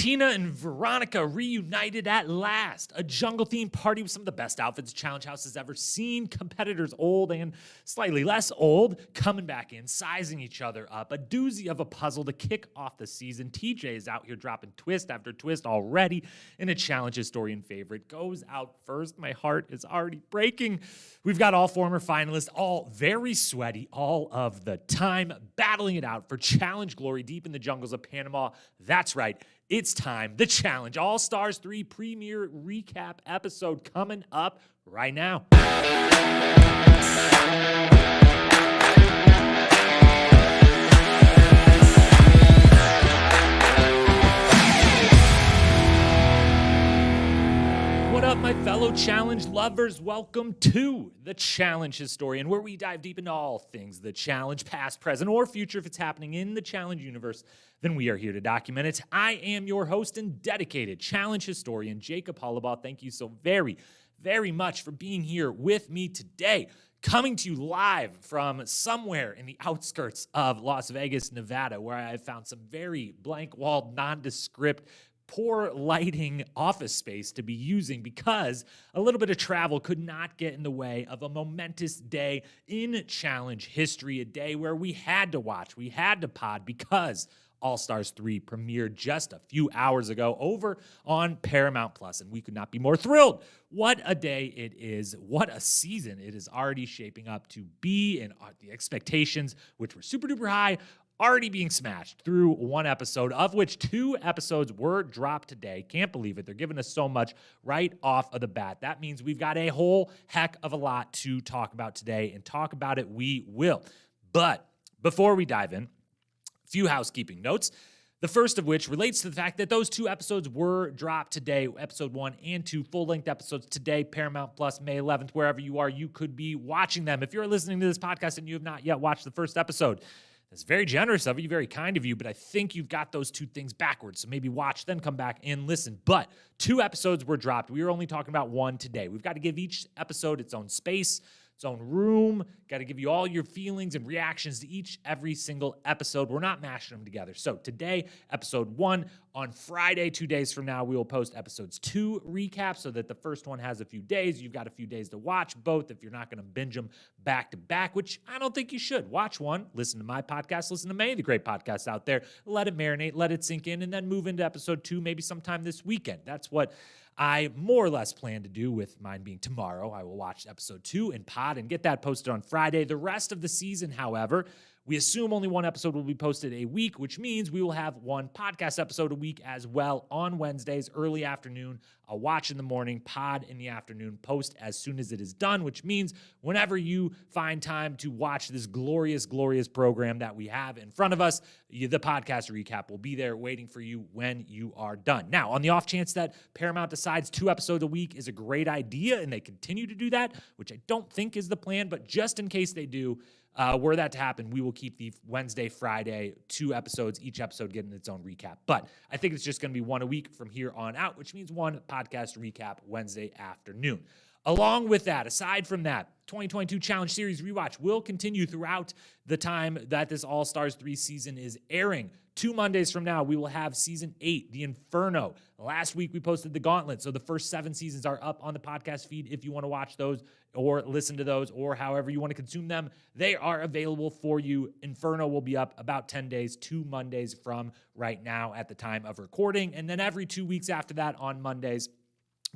Tina and Veronica reunited at last. A jungle-themed party with some of the best outfits Challenge House has ever seen. Competitors old and slightly less old coming back in, sizing each other up. A doozy of a puzzle to kick off the season. TJ is out here dropping twist after twist already. And a Challenge historian favorite goes out first. My heart is already breaking. We've got all former finalists, all very sweaty all of the time, battling it out for Challenge glory deep in the jungles of Panama. That's right. It's time. The Challenge All-Stars 3 premiere recap episode coming up right now. What up, my fellow Challenge lovers? Welcome to The Challenge Historian, where we dive deep into all things the Challenge, past, present, or future. If it's happening in the Challenge universe, then we are here to document it. I am your host and dedicated Challenge historian, Jacob Hollabaugh. Thank you so very, very much for being here with me today. Coming to you live from somewhere in the outskirts of Las Vegas, Nevada, where I have found some very blank-walled, nondescript, poor lighting office space to be using because a little bit of travel could not get in the way of a momentous day in Challenge history, a day where we had to watch, we had to pod because All-Stars 3 premiered just a few hours ago over on Paramount Plus, and we could not be more thrilled. What a day it is. What a season it is already shaping up to be, and the expectations, which were super duper high, already being smashed through one episode, of which 2 episodes were dropped today. Can't believe it. They're giving us so much right off of the bat. That means we've got a whole heck of a lot to talk about today, and talk about it we will. But before we dive in, a few housekeeping notes. The first of which relates to the fact that those 2 episodes were dropped today, episode 1 and 2, full-length episodes today, Paramount Plus, May 11th, wherever you are, you could be watching them. If you're listening to this podcast and you have not yet watched the first episode, it's very generous of you, very kind of you, but I think you've got those 2 things backwards. So maybe watch, then come back and listen. But 2 episodes were dropped. We are only talking about 1 today. We've got to give each episode its own space, its own room. Got to give you all your feelings and reactions to every single episode. We're not mashing them together. So today, episode 1. On Friday, 2 days from now, we will post episodes 2 recap so that the first one has a few days. You've got a few days to watch both if you're not going to binge them back to back, which I don't think you should. Watch one, listen to my podcast, listen to many of the great podcasts out there, let it marinate, let it sink in, and then move into episode 2 maybe sometime this weekend. That's what I more or less plan to do, with mine being tomorrow. I will watch episode 2 and pod and get that posted on Friday. The rest of the season, however, we assume only 1 episode will be posted a week, which means we will have 1 podcast episode a week as well on Wednesdays, early afternoon. I'll watch in the morning, pod in the afternoon, post as soon as it is done, which means whenever you find time to watch this glorious, glorious program that we have in front of us, the podcast recap will be there waiting for you when you are done. Now, on the off chance that Paramount decides 2 episodes a week is a great idea and they continue to do that, which I don't think is the plan, but just in case they do, were that to happen, we will keep the Wednesday, Friday, 2 episodes, each episode getting its own recap. But I think it's just going to be 1 a week from here on out, which means 1 podcast recap Wednesday afternoon. Along with that, aside from that, 2022 Challenge Series Rewatch will continue throughout the time that this All-Stars 3 season is airing. 2 Mondays from now, we will have Season 8, The Inferno. Last week, we posted The Gauntlet, so the first 7 seasons are up on the podcast feed if you want to watch those or listen to those or however you want to consume them. They are available for you. Inferno will be up about 10 days, 2 Mondays from right now at the time of recording, and then every 2 weeks after that on Mondays,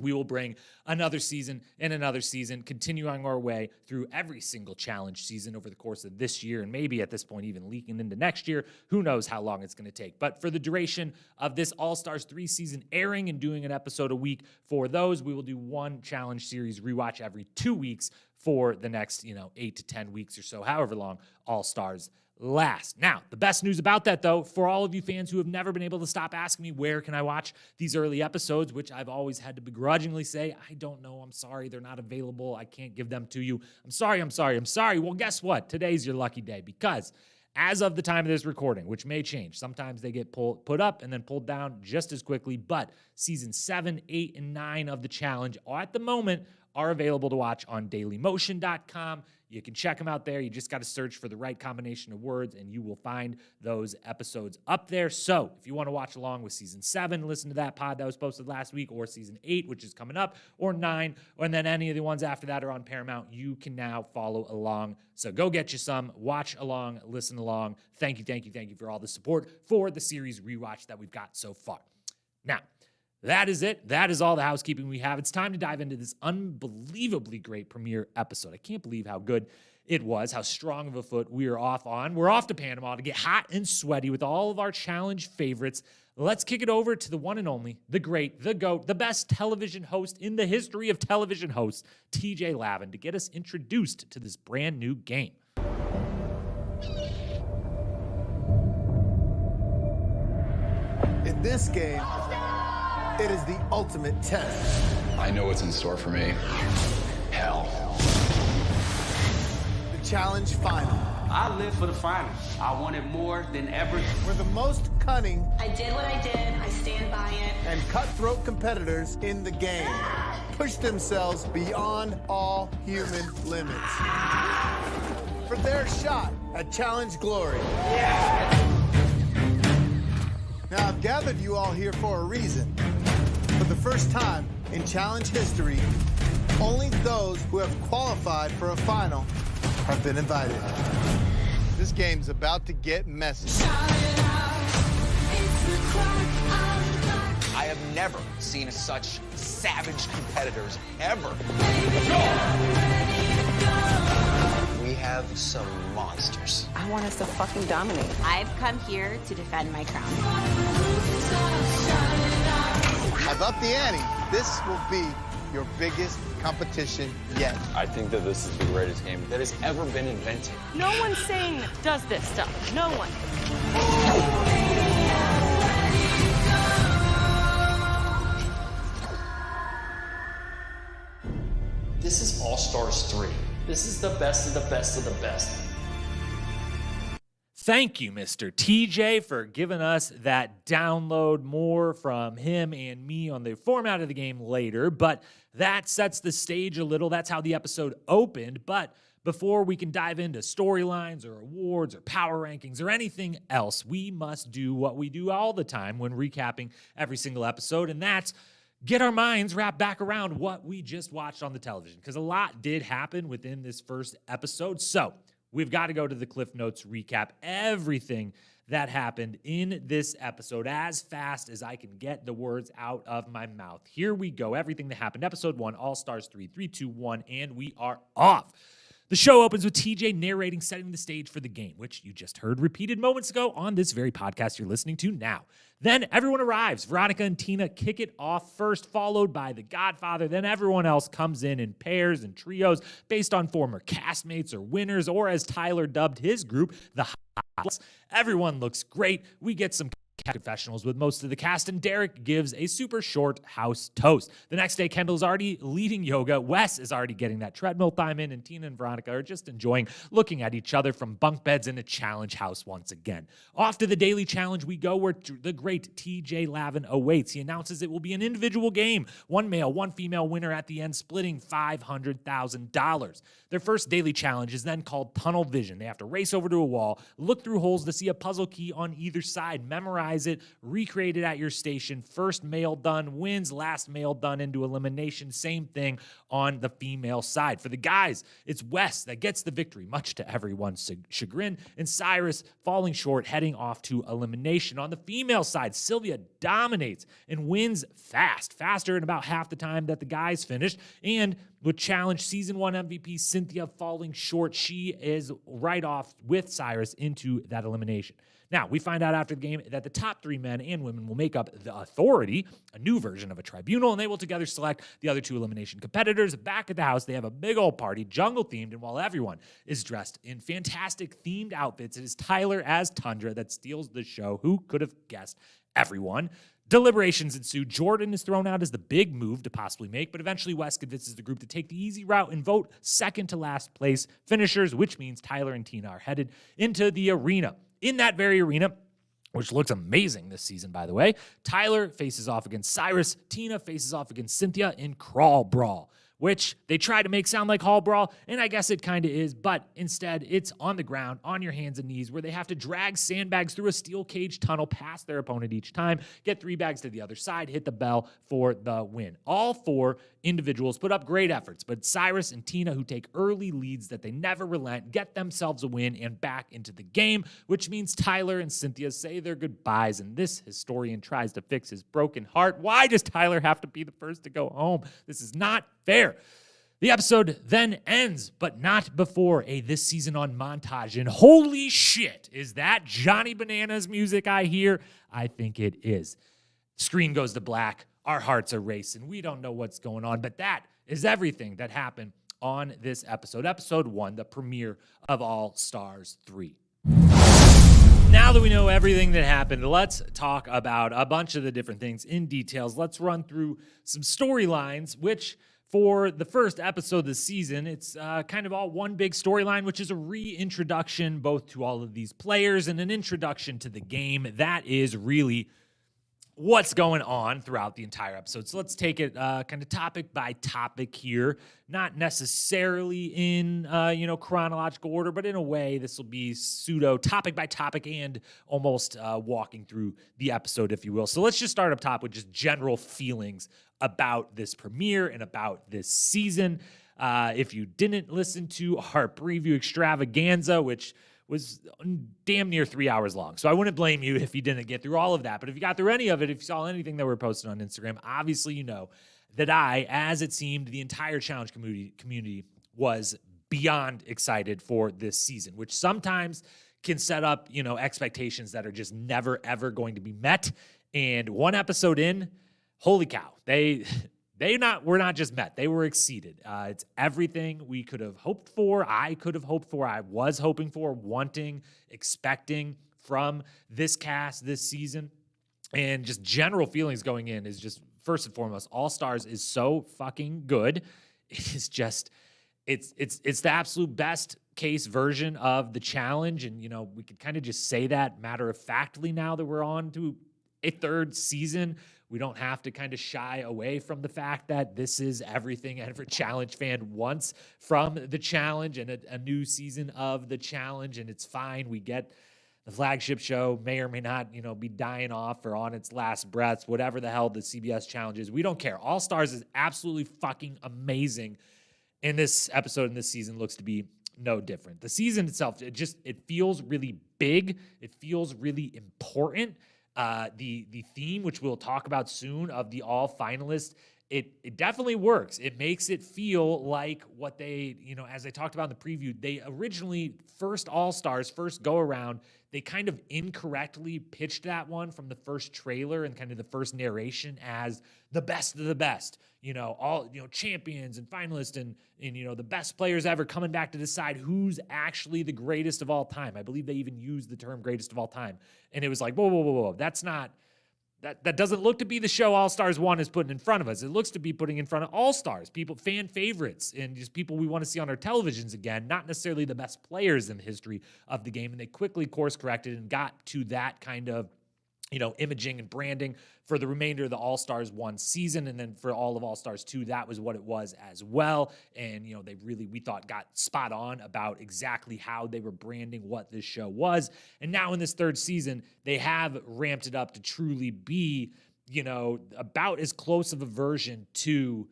we will bring another season and another season, continuing our way through every single Challenge season over the course of this year, and maybe at this point even leaking into next year. Who knows how long it's going to take. But for the duration of this All-Stars 3 season airing and doing an episode a week for those, we will do 1 Challenge Series rewatch every 2 weeks for the next, 8 to 10 weeks or so, however long All-Stars last. Now, the best news about that, though, for all of you fans who have never been able to stop asking me, where can I watch these early episodes, which I've always had to begrudgingly say, I don't know, I'm sorry, they're not available, I can't give them to you. I'm sorry. Well, guess what? Today's your lucky day, because as of the time of this recording, which may change, sometimes they get put up and then pulled down just as quickly, but season 7, 8, and 9 of the Challenge at the moment are available to watch on dailymotion.com. You can check them out there. You just got to search for the right combination of words, and you will find those episodes up there. So if you want to watch along with Season 7, listen to that pod that was posted last week, or Season 8, which is coming up, or 9, and then any of the ones after that are on Paramount, you can now follow along. So go get you some, watch along, listen along. Thank you for all the support for the series rewatch that we've got so far. Now, that is it. That is all the housekeeping we have. It's time to dive into this unbelievably great premiere episode. I can't believe how good it was, how strong of a foot we are off on. We're off to Panama to get hot and sweaty with all of our challenge favorites. Let's kick it over to the one and only, the great, the GOAT, the best television host in the history of television hosts, TJ Lavin, to get us introduced to this brand new game. In this game, it is the ultimate test. I know what's in store for me. Hell. The challenge final. I live for the finals. I want it more than ever. Where the most cunning I did what I did. I stand by it. and cutthroat competitors in the game push themselves beyond all human limits for their shot at challenge glory. Now, I've gathered you all here for a reason. For the first time in challenge history, only those who have qualified for a final have been invited. This game's about to get messy. I have never seen such savage competitors, ever. We have some monsters. I want us to fucking dominate. I've come here to defend my crown. I've upped the ante. This will be your biggest competition yet. I think that this is the greatest game that has ever been invented. No one sane does this stuff. No one. This is All Stars 3. This is the best of the best of the best. Thank you, Mr. TJ, for giving us that download. More from him and me on the format of the game later, but that sets the stage a little. That's how the episode opened. But before we can dive into storylines or awards or power rankings or anything else, we must do what we do all the time when recapping every single episode, and that's get our minds wrapped back around what we just watched on the television, because a lot did happen within this first episode. So we've got to go to the Cliffnotes recap everything that happened in this episode as fast as I can get the words out of my mouth. Here we go. Everything that happened. Episode 1, All Stars 3, 3, 2, 1, and we are off. The show opens with TJ narrating, setting the stage for the game, which you just heard repeated moments ago on this very podcast you're listening to now. Then everyone arrives. Veronica and Tina kick it off first, followed by the Godfather. Then everyone else comes in pairs and trios based on former castmates or winners, or as Tyler dubbed his group, the Hots. Everyone looks great. We get some confessionals with most of the cast, and Derek gives a super short house toast. The next day, Kendall's already leading yoga. Wes is already getting that treadmill time in, and Tina and Veronica are just enjoying looking at each other from bunk beds in a challenge house once again. Off to the daily challenge we go, where the great TJ Lavin awaits. He announces it will be an individual game. One male, one female winner at the end, splitting $500,000. Their first daily challenge is then called Tunnel Vision. They have to race over to a wall, look through holes to see a puzzle key on either side, memorize it, recreate it at your station. First male done wins, last male done into elimination. Same thing on the female side. For the guys, it's Wes that gets the victory, much to everyone's chagrin, and Cyrus falling short, heading off to elimination. On the female side, Sylvia dominates and wins faster in about half the time that the guys finished. And with Challenge Season 1 MVP Cynthia falling short, she is right off with Cyrus into that elimination. Now, we find out after the game that the top 3 men and women will make up the Authority, a new version of a tribunal, and they will together select the other 2 elimination competitors. Back at the house, they have a big old party, jungle-themed, and while everyone is dressed in fantastic themed outfits, it is Tyler as Tundra that steals the show. Who could have guessed? Everyone. Deliberations ensue. Jordan is thrown out as the big move to possibly make, but eventually Wes convinces the group to take the easy route and vote second to last place finishers, which means Tyler and Tina are headed into the arena. In that very arena, which looks amazing this season, by the way, Tyler faces off against Cyrus. Tina faces off against Cynthia in Crawl Brawl. which they try to make sound like Hall Brawl, and I guess it kind of is, but instead it's on the ground, on your hands and knees, where they have to drag sandbags through a steel cage tunnel past their opponent each time, get 3 bags to the other side, hit the bell for the win. All 4 individuals put up great efforts, but Cyrus and Tina, who take early leads that they never relent, get themselves a win and back into the game, which means Tyler and Cynthia say their goodbyes, and this historian tries to fix his broken heart. Why does Tyler have to be the first to go home? This is not fair. The episode then ends, but not before a This Season On montage. And holy shit, is that Johnny Bananas music I hear? I think it is. Screen goes to black. Our hearts are racing. We don't know what's going on, but that is everything that happened on this episode. Episode 1, the premiere of All Stars 3. Now that we know everything that happened, let's talk about a bunch of the different things in details. Let's run through some storylines, which for the first episode of the season, it's kind of all one big storyline, which is a reintroduction both to all of these players and an introduction to the game. That is really what's going on throughout the entire episode. So let's take it kind of topic by topic here, not necessarily in chronological order, but in a way this will be pseudo topic by topic and almost walking through the episode, if you will. So let's just start up top with just general feelings about this premiere and about this season. If you didn't listen to our preview extravaganza, which was damn near 3 hours long. So I wouldn't blame you if you didn't get through all of that. But if you got through any of it, if you saw anything that were posted on Instagram, obviously you know that I, as it seemed, the entire challenge community was beyond excited for this season, which sometimes can set up, expectations that are just never, ever going to be met. And one episode in, holy cow, were not just met. They were exceeded. It's everything we could have hoped for. I could have hoped for. I was hoping for, wanting, expecting from this cast this season. And just general feelings going in is just, first and foremost, All Stars is so fucking good. It is just, it's the absolute best case version of the challenge. And, we could kind of just say that matter-of-factly now that we're on to a 3rd season. We don't have to kind of shy away from the fact that this is everything every challenge fan wants from the challenge and a new season of the challenge. And it's fine. We get the flagship show may or may not, be dying off or on its last breaths, whatever the hell the CBS challenge is. We don't care. All Stars is absolutely fucking amazing. And this episode in this season looks to be no different. The season itself, it feels really big. It feels really important. The theme, which we'll talk about soon, of the all finalists, it definitely works. It makes it feel like what they, as I talked about in the preview, they originally, first All-Stars, first go-around, they kind of incorrectly pitched that one from the first trailer and kind of the first narration as the best of the best. All, champions and finalists and the best players ever coming back to decide who's actually the greatest of all time. I believe they even used the term greatest of all time. And it was like, whoa. That's not, that doesn't look to be the show All Stars 1 is putting in front of us. It looks to be putting in front of All Stars, people, fan favorites, and just people we want to see on our televisions again, not necessarily the best players in the history of the game. And they quickly course corrected and got to that kind of, imaging and branding for the remainder of the All-Stars 1 season. And then for all of All-Stars 2, that was what it was as well. And, they really, we thought, got spot on about exactly how they were branding what this show was. And now in this 3rd season, they have ramped it up to truly be, about as close of a version to,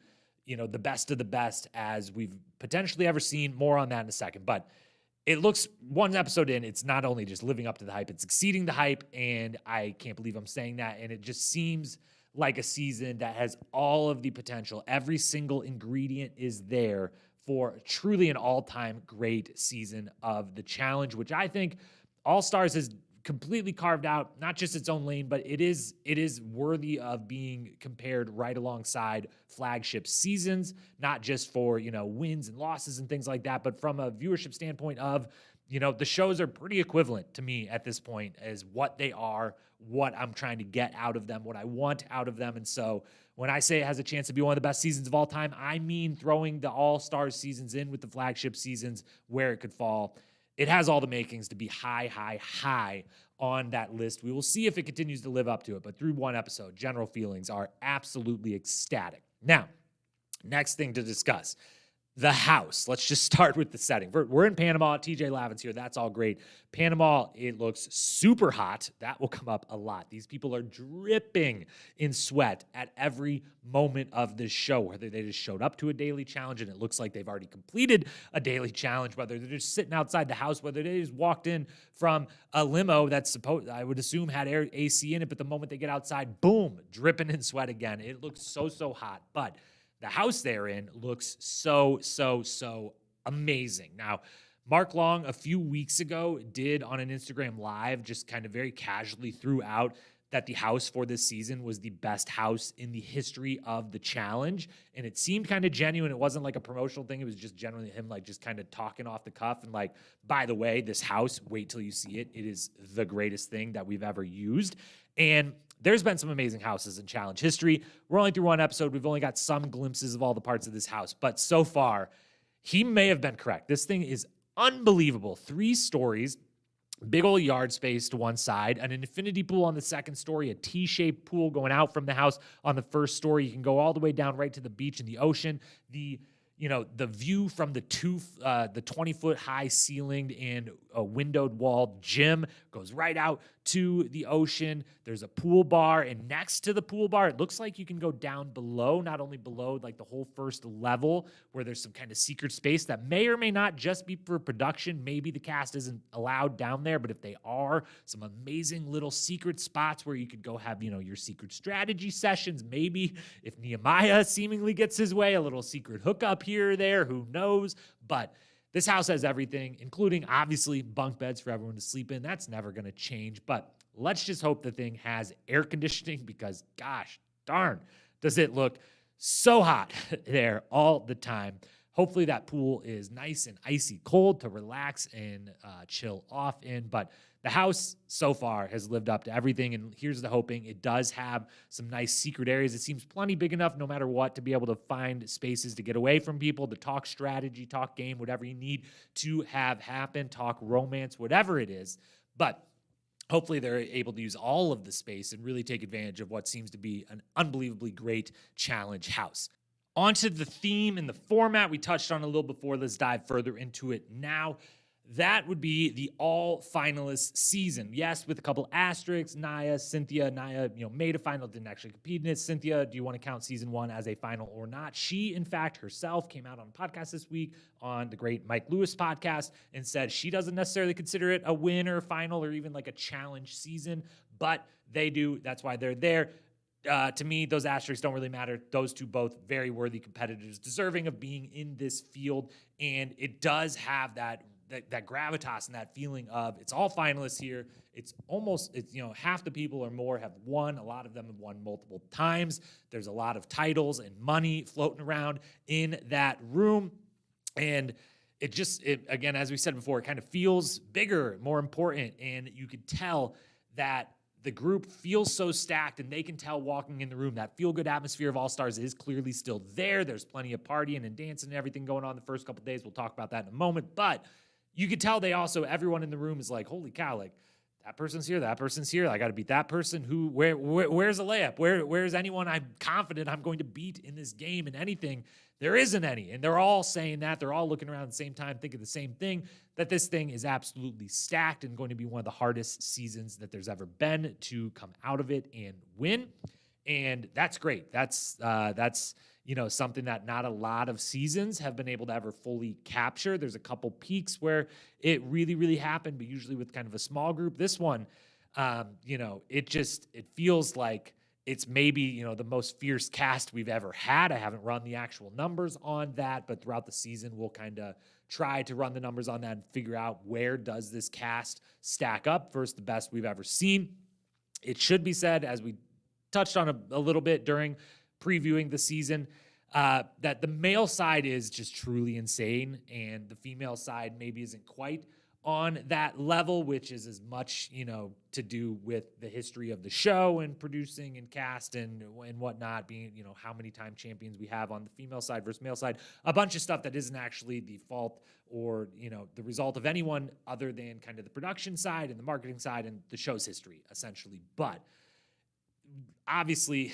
the best of the best as we've potentially ever seen. More on that in a second. But it looks, one episode in, it's not only just living up to the hype, it's exceeding the hype, and I can't believe I'm saying that. And it just seems like a season that has all of the potential. Every single ingredient is there for truly an all-time great season of the challenge, which I think All Stars has completely carved out, not just its own lane, but it is worthy of being compared right alongside flagship seasons, not just for, wins and losses and things like that, but from a viewership standpoint of, the shows are pretty equivalent to me at this point as what they are, what I'm trying to get out of them, what I want out of them. And so when I say it has a chance to be one of the best seasons of all time, I mean throwing the All-Stars seasons in with the flagship seasons where it could fall. It has all the makings to be high on that list. We will see if it continues to live up to it, but through one episode, general feelings are absolutely ecstatic. Now, Next thing to discuss. The house. Let's just start with the setting. We're in Panama. TJ Lavin's here. That's all great. Panama, it looks super hot. That will come up a lot. These people are dripping in sweat at every moment of this show, whether they just showed up to a daily challenge and it looks like they've already completed a daily challenge, whether they're just sitting outside the house, whether they just walked in from a limo that's supposed, I would assume, had AC in it, but the moment they get outside, boom, dripping in sweat again. It looks so hot. But the house they're in looks so amazing. Now, Mark Long a few weeks ago did on an Instagram live, just kind of very casually threw out that the house for this season was the best house in the history of the challenge. And it seemed kind of genuine. It wasn't like a promotional thing. It was just generally him like just kind of talking off the cuff and like, by the way, this house, wait till you see it. It is the greatest thing that we've ever used. And there's been some amazing houses in challenge history. We're only through one episode. We've only got some glimpses of all the parts of this house. But so far, he may have been correct. This thing is unbelievable. 3 stories, big old yard space to one side, an infinity pool on the second story, a T-shaped pool going out from the house on the first story. You can go all the way down right to the beach and the ocean. The view from the 20-foot high ceilinged and a windowed walled gym goes right out to the ocean. There's a pool bar, and next to the pool bar, it looks like you can go down below, not only below like the whole first level where there's some kind of secret space that may or may not just be for production. Maybe the cast isn't allowed down there, but if they are, some amazing little secret spots where you could go have, your secret strategy sessions. Maybe if Nehemiah seemingly gets his way, a little secret hookup here or there, who knows? But this house has everything, including, obviously, bunk beds for everyone to sleep in. That's never going to change, but let's just hope the thing has air conditioning because, gosh darn, does it look so hot there all the time. Hopefully that pool is nice and icy cold to relax and chill off in, but the house so far has lived up to everything, and here's the hoping. It does have some nice secret areas. It seems plenty big enough no matter what to be able to find spaces to get away from people, to talk strategy, talk game, whatever you need to have happen, talk romance, whatever it is. But hopefully they're able to use all of the space and really take advantage of what seems to be an unbelievably great challenge house. Onto the theme and the format we touched on a little before. Let's dive further into it now. That would be the all finalist season. Yes, with a couple asterisks. Naya made a final, didn't actually compete in it. Cynthia, do you want to count season 1 as a final or not? She, in fact, herself came out on a podcast this week on the great Mike Lewis podcast and said she doesn't necessarily consider it a win or a final or even like a challenge season, but they do. That's why they're there. To me, those asterisks don't really matter. Those two both very worthy competitors, deserving of being in this field, and it does have that gravitas and that feeling of it's all finalists here. It's half the people or more have won. A lot of them have won multiple times. There's a lot of titles and money floating around in that room. And it again, as we said before, it kind of feels bigger, more important. And you could tell that the group feels so stacked, and they can tell walking in the room that feel-good atmosphere of All-Stars is clearly still there. There's plenty of partying and dancing and everything going on the first couple of days. We'll talk about that in a moment. But you could tell everyone in the room is like, holy cow, like, that person's here, I got to beat that person. Where's a layup? Where's anyone I'm confident I'm going to beat in this game and anything? There isn't any. And they're all saying that. They're all looking around at the same time, thinking the same thing, that this thing is absolutely stacked and going to be one of the hardest seasons that there's ever been to come out of it and win. And that's great. That's something that not a lot of seasons have been able to ever fully capture. There's a couple peaks where it really, really happened, but usually with kind of a small group. This one, it feels like it's maybe, the most fierce cast we've ever had. I haven't run the actual numbers on that, but throughout the season, we'll kind of try to run the numbers on that and figure out where does this cast stack up versus the best we've ever seen. It should be said, as we touched on a little bit during previewing the season, that the male side is just truly insane, and the female side maybe isn't quite on that level, which is as much, to do with the history of the show and producing and cast and whatnot, being, how many time champions we have on the female side versus male side, a bunch of stuff that isn't actually the fault or, the result of anyone other than kind of the production side and the marketing side and the show's history, essentially. But obviously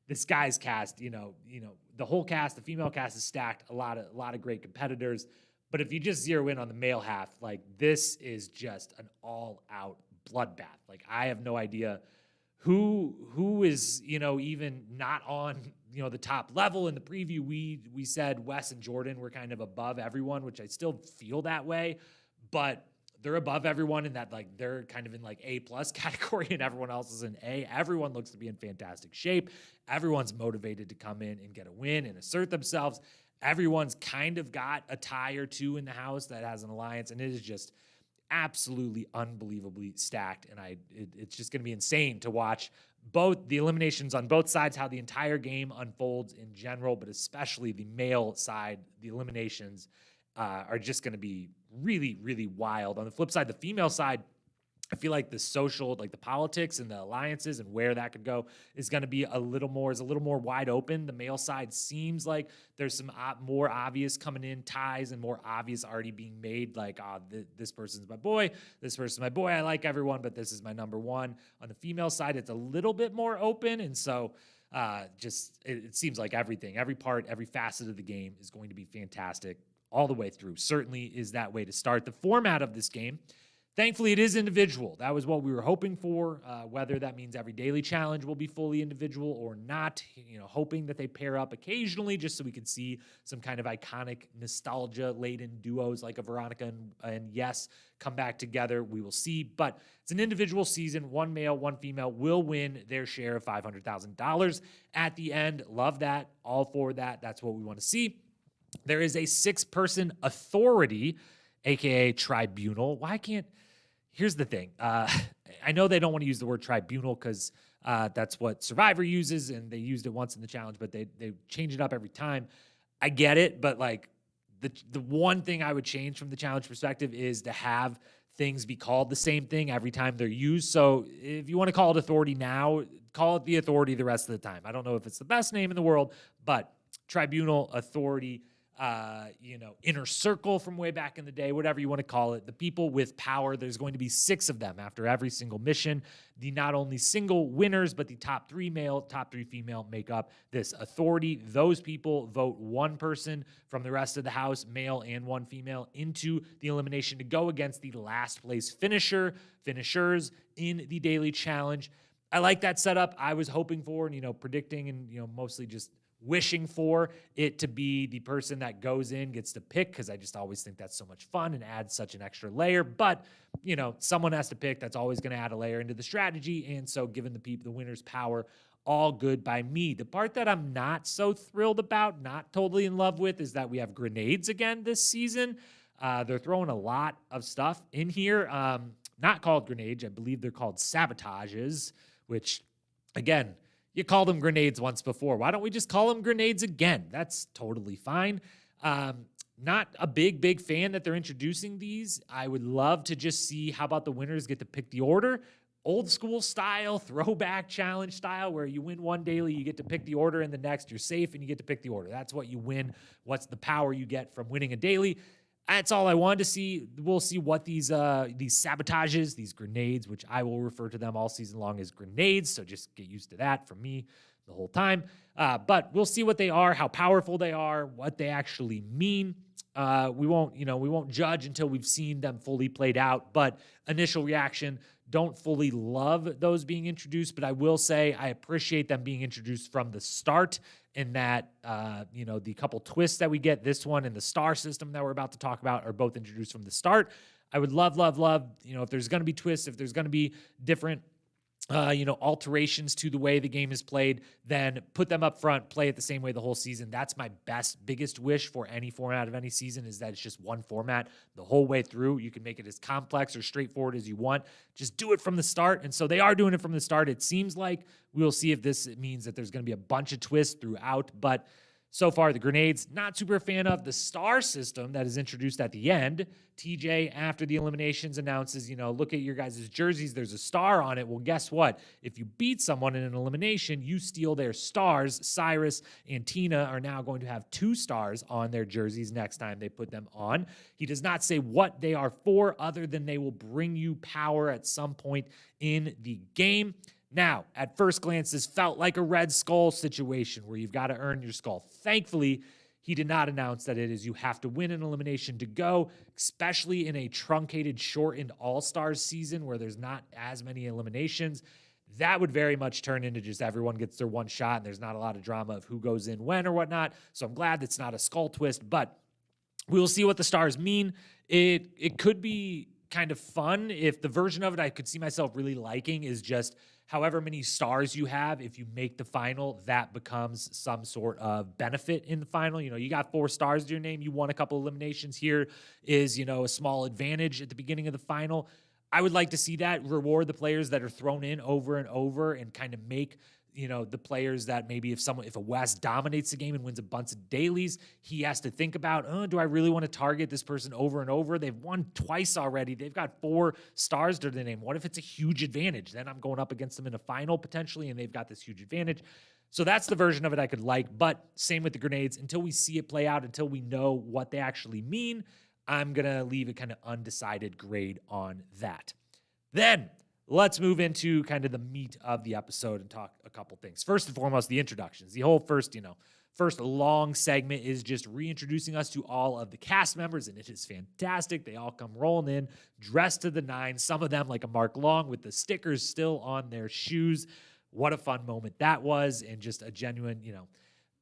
this guy's cast, the whole cast, the female cast is stacked, a lot of great competitors. But if you just zero in on the male half, like this is just an all-out bloodbath. Like I have no idea who is, even not on, the top level. In the preview, we said Wes and Jordan were kind of above everyone, which I still feel that way, but they're above everyone in that, like, they're kind of in like A+ category and everyone else is in A. Everyone looks to be in fantastic shape. Everyone's motivated to come in and get a win and assert themselves. Everyone's kind of got a tie or two in the house that has an alliance, and it is just absolutely unbelievably stacked. And it's just going to be insane to watch both the eliminations on both sides, how the entire game unfolds in general, but especially the male side, the eliminations are just going to be really, really wild. On the flip side, the female side, I feel like the social, like the politics and the alliances and where that could go is going to be a little more wide open. The male side seems like there's some more obvious coming in ties and more obvious already being made. Like, this person's my boy. This person's my boy. I like everyone, but this is my number one. On the female side, it's a little bit more open. And so it seems like everything, every part, every facet of the game is going to be fantastic all the way through. Certainly is that way to start. The format of this game, thankfully, it is individual. That was what we were hoping for. Whether that means every daily challenge will be fully individual or not, hoping that they pair up occasionally just so we can see some kind of iconic nostalgia-laden duos like a Veronica and Yes come back together. We will see. But it's an individual season. One male, one female will win their share of $500,000 at the end. Love that. All for that. That's what we want to see. There is a 6-person authority, aka tribunal. Here's the thing. I know they don't want to use the word tribunal because that's what Survivor uses, and they used it once in the challenge, but they change it up every time. I get it, but like the one thing I would change from the challenge perspective is to have things be called the same thing every time they're used. So if you want to call it authority now, call it the authority the rest of the time. I don't know if it's the best name in the world, but tribunal, authority, inner circle from way back in the day, whatever you want to call it, the people with power. There's going to be 6 of them after every single mission. The not only single winners, but the top 3 male, top 3 female make up this authority. Those people vote one person from the rest of the house, male and one female, into the elimination to go against the last place finishers in the daily challenge. I like that setup. I was hoping for and, predicting and, mostly just wishing for it to be the person that goes in gets to pick, because I just always think that's so much fun and adds such an extra layer. But, someone has to pick. That's always going to add a layer into the strategy. And so giving the winner's power, all good by me. The part that I'm not so thrilled about, not totally in love with, is that we have grenades again this season. They're throwing a lot of stuff in here. Not called grenades. I believe they're called sabotages, which, again, you called them grenades once before. Why don't we just call them grenades again? That's totally fine. Not a big fan that they're introducing these. I would love to just see how about the winners get to pick the order. Old school style, throwback challenge style, where you win one daily, you get to pick the order, and the next you're safe and you get to pick the order. That's what you win. What's the power you get from winning a daily? That's all I wanted to see. We'll see what these sabotages, these grenades, which I will refer to them all season long as grenades, so just get used to that from me the whole time. But we'll see what they are, how powerful they are, what they actually mean. We won't judge until we've seen them fully played out. But initial reaction, don't fully love those being introduced, but I will say I appreciate them being introduced from the start, in that, the couple twists that we get, this one and the star system that we're about to talk about, are both introduced from the start. I would love, if there's going to be twists, if there's going to be different, alterations to the way the game is played, then put them up front, play it the same way the whole season. That's my biggest wish for any format of any season, is that it's just one format the whole way through. You can make it as complex or straightforward as you want. Just do it from the start. And so they are doing it from the start. It seems like we'll see if this means that there's going to be a bunch of twists throughout, but so far, the grenades, not super a fan of. The star system that is introduced at the end, TJ, after the eliminations, announces, look at your guys' jerseys, there's a star on it. Well, guess what? If you beat someone in an elimination, you steal their stars. Cyrus and Tina are now going to have 2 stars on their jerseys next time they put them on. He does not say what they are for, other than they will bring you power at some point in the game. Now, at first glance, this felt like a Red Skull situation where you've got to earn your skull. Thankfully, he did not announce that it is you have to win an elimination to go, especially in a truncated, shortened All-Stars season where there's not as many eliminations. That would very much turn into just everyone gets their one shot and there's not a lot of drama of who goes in when or whatnot. So I'm glad that's not a skull twist, but we will see what the stars mean. It could be kind of fun if the version of it I could see myself really liking is just however many stars you have, if you make the final, that becomes some sort of benefit in the final. You know, you got 4 stars to your name, you won a couple eliminations. Here is, a small advantage at the beginning of the final. I would like to see that reward the players that are thrown in over and over and kind of make, the players that maybe if a West dominates the game and wins a bunch of dailies, he has to think about, do I really want to target this person over and over? They've won twice already. They've got 4 stars to their name. What if it's a huge advantage? Then I'm going up against them in a final potentially, and they've got this huge advantage. So that's the version of it I could like, but same with the grenades. Until we see it play out, until we know what they actually mean, I'm going to leave a kind of undecided grade on that. Then let's move into kind of the meat of the episode and talk a couple things. First and foremost, the introductions. The whole first long segment is just reintroducing us to all of the cast members, and it is fantastic. They all come rolling in, dressed to the nines, some of them like a Mark Long with the stickers still on their shoes. What a fun moment that was, and just a genuine,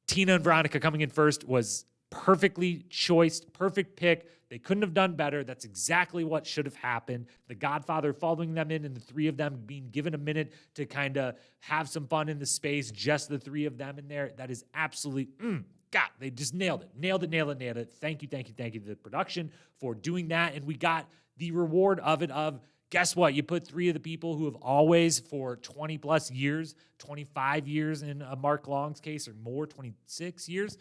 Tina and Veronica coming in first was perfectly choiced, perfect pick. They couldn't have done better. That's exactly what should have happened. The Godfather following them in, and the 3 of them being given a minute to kind of have some fun in the space, just the 3 of them in there. That is absolutely, God, they just nailed it. Nailed it. Thank you to the production for doing that. And we got the reward of it guess what? You put 3 of the people who have always, for 20 plus years, 25 years in Mark Long's case, or more, 26 years,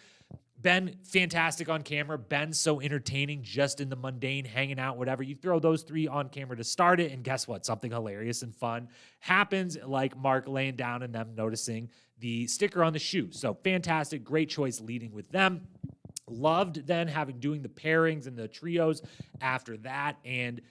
been fantastic on camera. Ben's so entertaining just in the mundane, hanging out, whatever. You throw those 3 on camera to start it, and guess what? Something hilarious and fun happens, like Mark laying down and them noticing the sticker on the shoe. So fantastic, great choice leading with them. Loved then doing the pairings and the trios after that, and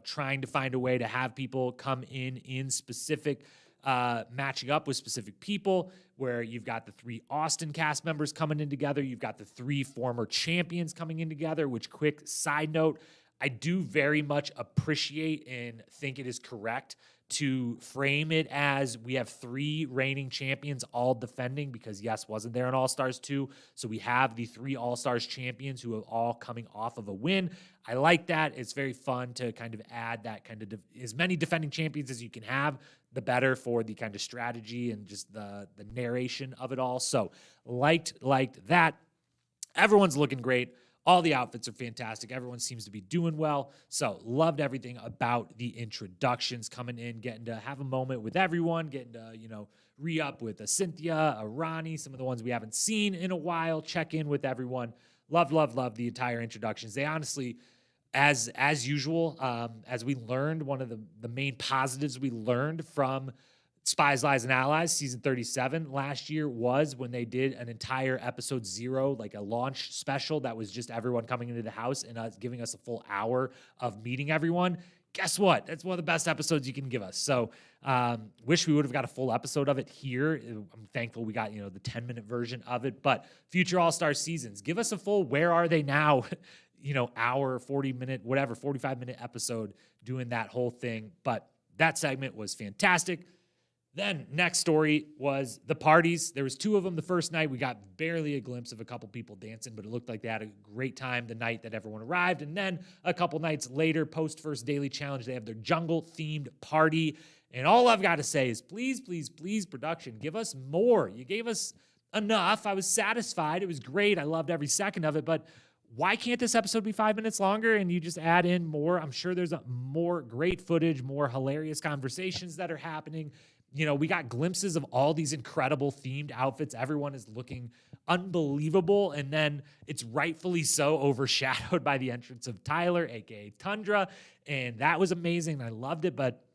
trying to find a way to have people come in specific matching up with specific people, where you've got the 3 Austin cast members coming in together. You've got the 3 former champions coming in together, which, quick side note, I do very much appreciate and think it is correct to frame it as we have 3 reigning champions all defending, because yes, wasn't there an All-Stars 2? So we have the 3 All-Stars champions who are all coming off of a win. I like that. It's very fun to kind of add that kind of as many defending champions as you can have, the better for the kind of strategy and just the narration of it all. So liked that. Everyone's looking great. All the outfits are fantastic. Everyone seems to be doing well. So loved everything about the introductions, coming in, getting to have a moment with everyone, getting to, re-up with a Cynthia, a Ronnie, some of the ones we haven't seen in a while, check in with everyone. Love the entire introductions. They honestly, as usual, as we learned, one of the main positives we learned from Spies, Lies, and Allies, season 37 last year was when they did an entire episode 0, like a launch special that was just everyone coming into the house and giving us a full hour of meeting everyone. Guess what? That's one of the best episodes you can give us. So wish we would have got a full episode of it here. I'm thankful we got, the 10-minute version of it. But future All-Star seasons, give us a full Where Are They Now, hour, 40-minute, whatever, 45-minute episode doing that whole thing. But that segment was fantastic. Then next story was the parties. There was 2 of them the first night. We got barely a glimpse of a couple people dancing, but it looked like they had a great time the night that everyone arrived. And then a couple nights later, post first daily challenge, they have their jungle-themed party. And all I've got to say is please, please, please, production, give us more. You gave us enough. I was satisfied. It was great. I loved every second of it. But why can't this episode be 5 minutes longer and you just add in more? I'm sure there's more great footage, more hilarious conversations that are happening. We got glimpses of all these incredible themed outfits. Everyone is looking unbelievable. And then it's rightfully so overshadowed by the entrance of Tyler, aka Tundra. And that was amazing. I loved it. But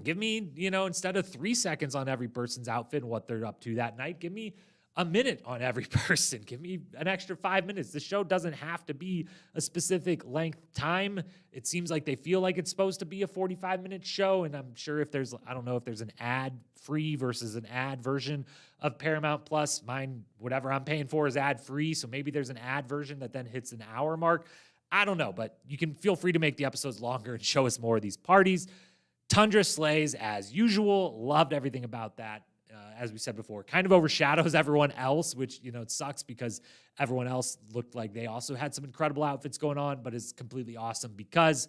give me, instead of 3 seconds on every person's outfit and what they're up to that night, give me a minute on every person. Give me an extra 5 minutes. The show doesn't have to be a specific length time. It seems like they feel like it's supposed to be a 45-minute show, and I'm sure I don't know if there's an ad-free versus an ad version of Paramount Plus. Mine, whatever I'm paying for, is ad-free, so maybe there's an ad version that then hits an hour mark. I don't know, but you can feel free to make the episodes longer and show us more of these parties. Tundra slays as usual. Loved everything about that. As we said before, kind of overshadows everyone else, which, it sucks because everyone else looked like they also had some incredible outfits going on, but is completely awesome because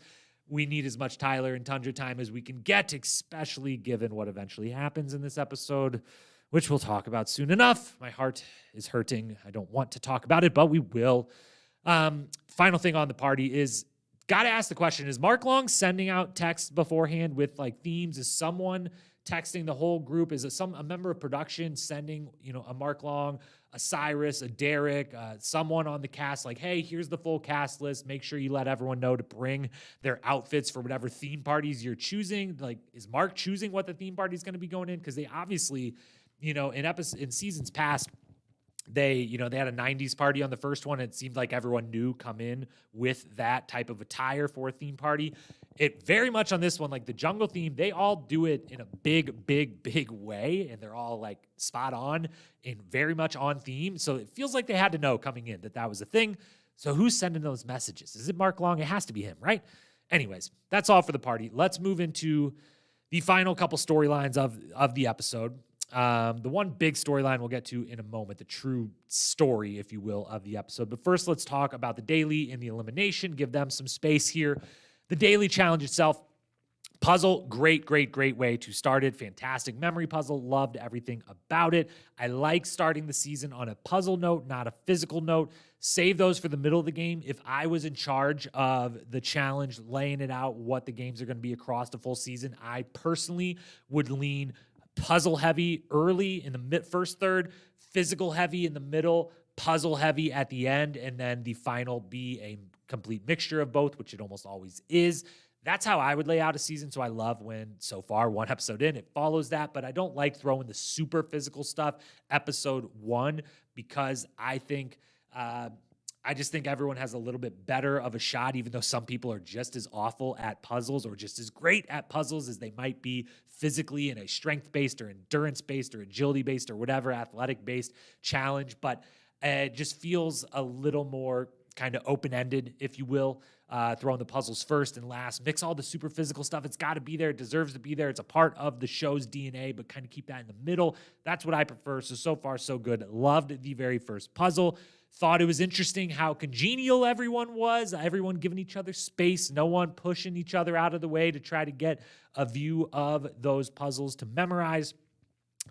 we need as much Tyler and Tundra time as we can get, especially given what eventually happens in this episode, which we'll talk about soon enough. My heart is hurting. I don't want to talk about it, but we will. Final thing on the party is, got to ask the question, is Mark Long sending out texts beforehand with themes? Is someone texting the whole group? Is it a member of production sending, a Mark Long, a Cyrus, a Derek, someone on the cast hey, here's the full cast list. Make sure you let everyone know to bring their outfits for whatever theme parties you're choosing. Is Mark choosing what the theme party is going to be going in? Because they obviously, in seasons past, they had a 90s party on the first one. It seemed like everyone knew come in with that type of attire for a theme party. It very much on this one, the jungle theme, they all do it in a big, big, big way. And they're all spot on and very much on theme. So it feels like they had to know coming in that was a thing. So who's sending those messages? Is it Mark Long? It has to be him, right? Anyways, that's all for the party. Let's move into the final couple storylines of the episode. The one big storyline we'll get to in a moment, the true story, if you will, of the episode. But first, let's talk about the daily and the elimination. Give them some space here. The daily challenge itself, puzzle, great way to start it. Fantastic memory puzzle. Loved everything about it. I like starting the season on a puzzle note, not a physical note. Save those for the middle of the game. If I was in charge of the challenge, laying it out, what the games are going to be across the full season, I personally would lean puzzle heavy early in the first third, physical heavy in the middle, puzzle heavy at the end, and then the final be a complete mixture of both, which it almost always is. That's how I would lay out a season. So I love when, so far, one episode in, it follows that, but I don't like throwing the super physical stuff episode 1 because I just think everyone has a little bit better of a shot, even though some people are just as awful at puzzles or just as great at puzzles as they might be physically in a strength-based or endurance-based or agility-based or whatever athletic-based challenge. But it just feels a little more kind of open-ended, if you will, throwing the puzzles first and last. Mix all the super physical stuff. It's got to be there. It deserves to be there. It's a part of the show's DNA, but kind of keep that in the middle. That's what I prefer. So far, so good. Loved the very first puzzle. Thought it was interesting how congenial everyone was, everyone giving each other space, no one pushing each other out of the way to try to get a view of those puzzles to memorize.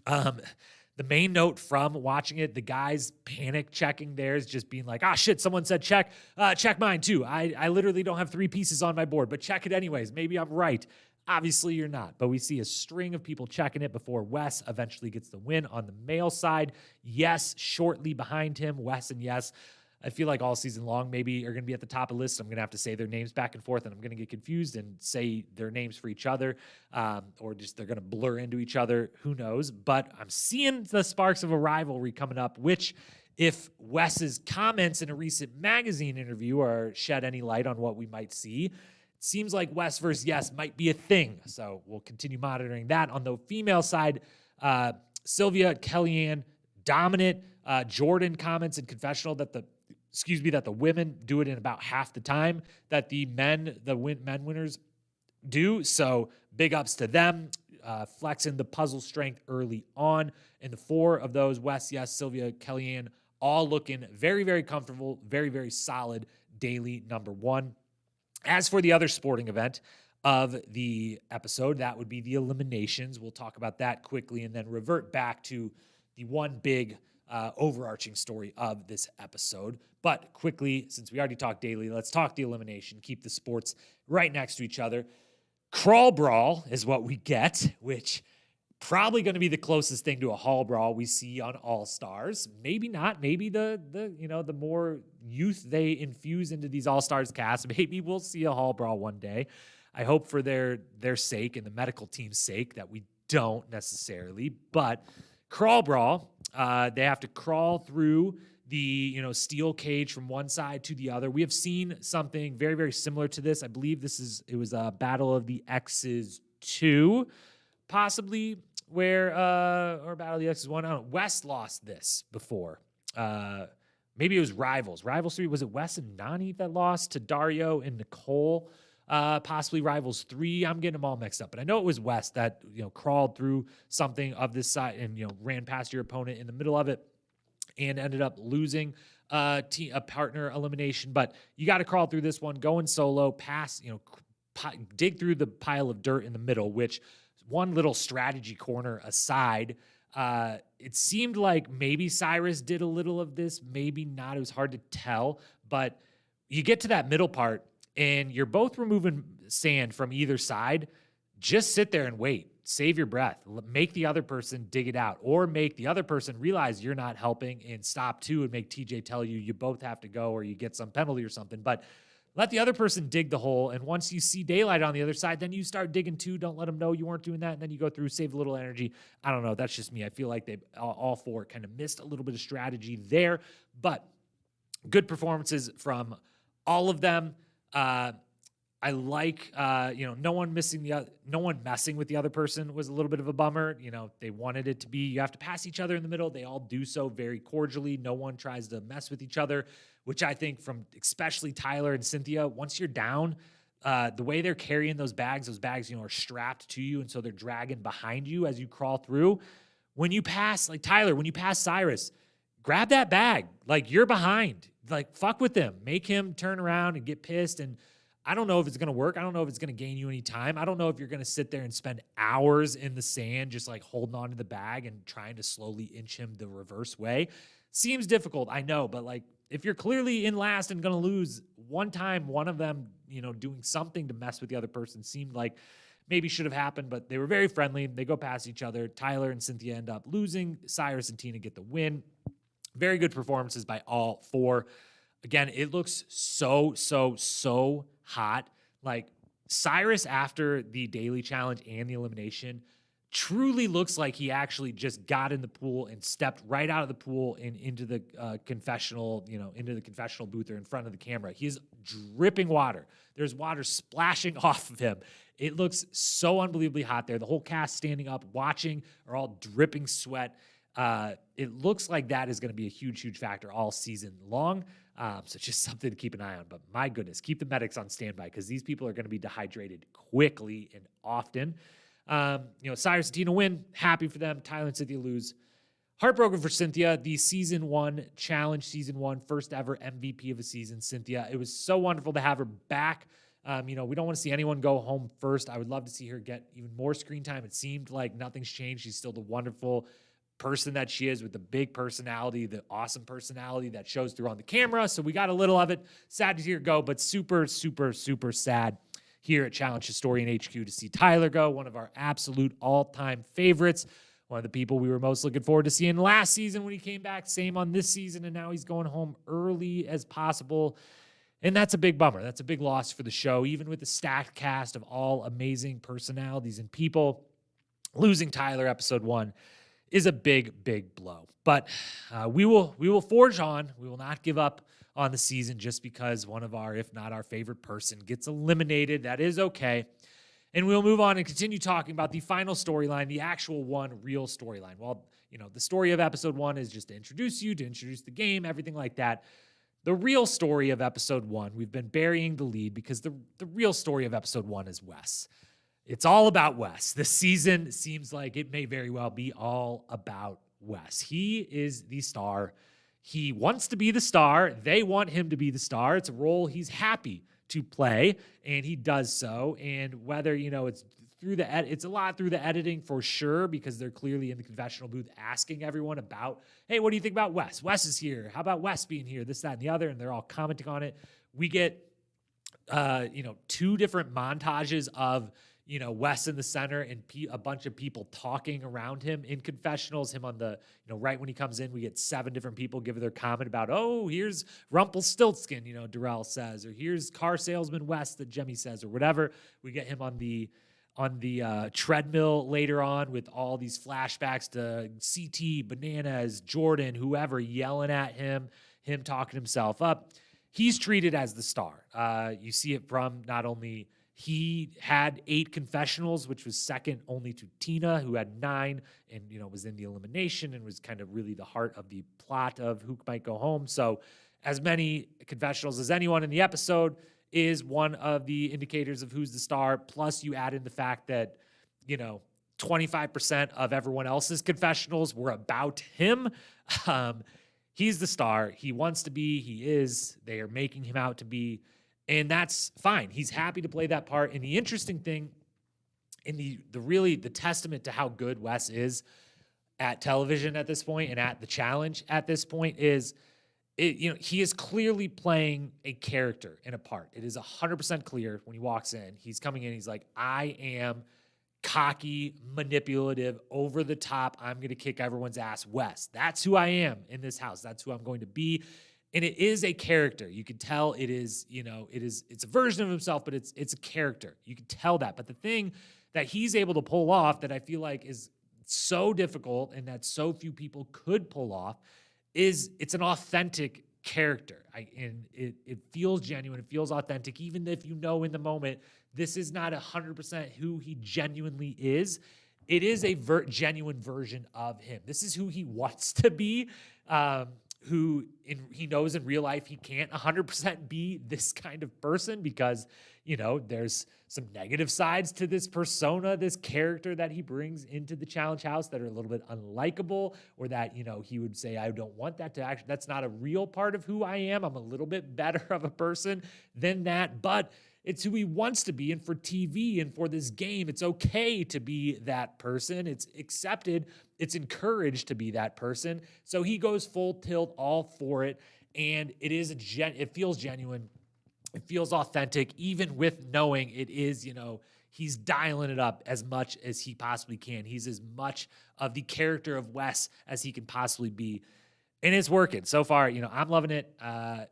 The main note from watching it, the guys panic checking theirs, just being like, shit, someone said check mine too. I literally don't have 3 pieces on my board, but check it anyways. Maybe I'm right. Obviously, you're not, but we see a string of people checking it before Wes eventually gets the win on the male side. Yes, shortly behind him, Wes and Yes. I feel like all season long, maybe are going to be at the top of the list. I'm going to have to say their names back and forth, and I'm going to get confused and say their names for each other, or just they're going to blur into each other. Who knows? But I'm seeing the sparks of a rivalry coming up, which, if Wes's comments in a recent magazine interview are shed any light on what we might see, seems like Wes versus Yes might be a thing. So we'll continue monitoring that. On the female side, Sylvia, Kellyanne, dominant. Jordan comments in confessional that the women do it in about half the time that the men winners do. So big ups to them, flexing the puzzle strength early on. And the 4 of those, Wes, Yes, Sylvia, Kellyanne, all looking very, very comfortable, very, very solid daily number 1. As for the other sporting event of the episode, that would be the eliminations. We'll talk about that quickly and then revert back to the one big overarching story of this episode. But quickly, since we already talked daily, let's talk the elimination. Keep the sports right next to each other. Crawl brawl is what we get, which probably going to be the closest thing to a hall brawl we see on All Stars. Maybe not. Maybe the more youth they infuse into these All Stars casts, maybe we'll see a hall brawl one day. I hope for their sake and the medical team's sake that we don't necessarily. But crawl brawl, They have to crawl through the steel cage from one side to the other. We have seen something very, very similar to this. I believe it was a Battle of the X's 2, possibly, where or Battle of the X's 1. I don't know. West lost this before. Maybe it was Rivals. Rivals 3, was it Wes and Nani that lost to Dario and Nicole? Possibly Rivals 3. I'm getting them all mixed up. But I know it was Wes that, crawled through something of this side and, ran past your opponent in the middle of it and ended up losing a partner elimination. But you got to crawl through this one, going solo, pass, dig through the pile of dirt in the middle, which one little strategy corner aside, it seemed like maybe Cyrus did a little of this, maybe not. It was hard to tell, but you get to that middle part and you're both removing sand from either side. Just sit there and wait. Save your breath. Make the other person dig it out, or make the other person realize you're not helping and stop too, and make TJ tell you both have to go or you get some penalty or something. But let the other person dig the hole, and once you see daylight on the other side, then you start digging too. Don't let them know you weren't doing that, and then you go through, save a little energy. I don't know. That's just me. I feel like they all four kind of missed a little bit of strategy there, but good performances from all of them. I like, no one messing with the other person was a little bit of a bummer. They wanted it to be, you have to pass each other in the middle. They all do so very cordially. No one tries to mess with each other, which I think from especially Tyler and Cynthia, once you're down, the way they're carrying those bags, are strapped to you. And so they're dragging behind you as you crawl through. When you pass, like Tyler, when you pass Cyrus, grab that bag. Like, you're behind. Like, fuck with them. Make him turn around and get pissed. And I don't know if it's going to work. I don't know if it's going to gain you any time. I don't know if you're going to sit there and spend hours in the sand just like holding on to the bag and trying to slowly inch him the reverse way. Seems difficult, I know, but like, if you're clearly in last and going to lose one time, one of them, doing something to mess with the other person seemed like maybe should have happened, but they were very friendly. They go past each other. Tyler and Cynthia end up losing. Cyrus and Tina get the win. Very good performances by all four. Again, it looks so hot. Like, Cyrus, after the daily challenge and the elimination, truly looks like he actually just got in the pool and stepped right out of the pool and into the confessional, into the confessional booth or in front of the camera. He is dripping water. There's water splashing off of him. It looks so unbelievably hot there. The whole cast standing up, watching, are all dripping sweat. It looks like that is going to be a huge factor all season long. So just something to keep an eye on. But my goodness, keep the medics on standby because these people are going to be dehydrated quickly and often. Cyrus and Tina win. Happy for them. Tyler and Cynthia lose. Heartbroken for Cynthia. The season 1 challenge, season 1, first ever MVP of a season, Cynthia. It was so wonderful to have her back. We don't want to see anyone go home first. I would love to see her get even more screen time. It seemed like nothing's changed. She's still the wonderful person that she is with the big personality, the awesome personality that shows through on the camera. So we got a little of it. Sad to see her go, but super sad here at Challenge Historian HQ to see Tyler go, one of our absolute all-time favorites, one of the people we were most looking forward to seeing last season when he came back, same on this season, and now he's going home early as possible. And that's a big bummer. That's a big loss for the show, even with the stacked cast of all amazing personalities and people. Losing Tyler, episode 1, is a big blow. But we will forge on. We will not give up on the season just because one of our, if not our favorite person, gets eliminated. That is okay. And we'll move on and continue talking about the final storyline, the actual one real storyline. Well, the story of episode 1 is just to introduce you, to introduce the game, everything like that. The real story of episode 1, we've been burying the lead because the real story of episode 1 is Wes. It's all about Wes. This season seems like it may very well be all about Wes. He is the star. He wants to be the star. They want him to be the star. It's a role he's happy to play, and he does so. And whether, it's through it's a lot through the editing for sure, because they're clearly in the confessional booth asking everyone about, hey, what do you think about Wes? Wes is here. How about Wes being here? This, that, and the other. And they're all commenting on it. We get, 2 different montages of, Wes in the center and a bunch of people talking around him in confessionals. Him on the, right when he comes in, we get 7 different people give their comment about, oh, here's Rumpelstiltskin, Darrell says, or here's car salesman Wes that Jemmy says, or whatever. We get him on the treadmill later on with all these flashbacks to CT, Bananas, Jordan, whoever yelling at him talking himself up. He's treated as the star. You see it from not only he had 8 confessionals, which was second only to Tina, who had 9 and, was in the elimination and was kind of really the heart of the plot of who might go home. So as many confessionals as anyone in the episode is one of the indicators of who's the star. Plus you add in the fact that, 25% of everyone else's confessionals were about him. He's the star. He wants to be, he is, they are making him out to be, and that's fine. He's happy to play that part. And the interesting thing, in the testament to how good Wes is at television at this point and at the challenge at this point is, he is clearly playing a character and a part. It is 100% clear when he walks in. He's coming in, he's like, I am cocky, manipulative, over the top. I'm going to kick everyone's ass, Wes. That's who I am in this house. That's who I'm going to be. And it is a character. You can tell it is, it's a version of himself, but it's a character. You can tell that. But the thing that he's able to pull off that I feel like is so difficult and that so few people could pull off is it's an authentic character. And it feels genuine. It feels authentic, even if in the moment, this is not 100% who he genuinely is. It is a genuine version of him. This is who he wants to be, he knows in real life he can't 100% be this kind of person because, there's some negative sides to this persona, this character that he brings into the challenge house that are a little bit unlikable, or that, he would say, I don't want that to actually, that's not a real part of who I am. I'm a little bit better of a person than that, but it's who he wants to be. And for TV and for this game, it's okay to be that person. It's accepted. It's encouraged to be that person. So he goes full tilt, all for it. And it feels genuine. It feels authentic, even with knowing it is, he's dialing it up as much as he possibly can. He's as much of the character of Wes as he can possibly be. And it's working so far. I'm loving it.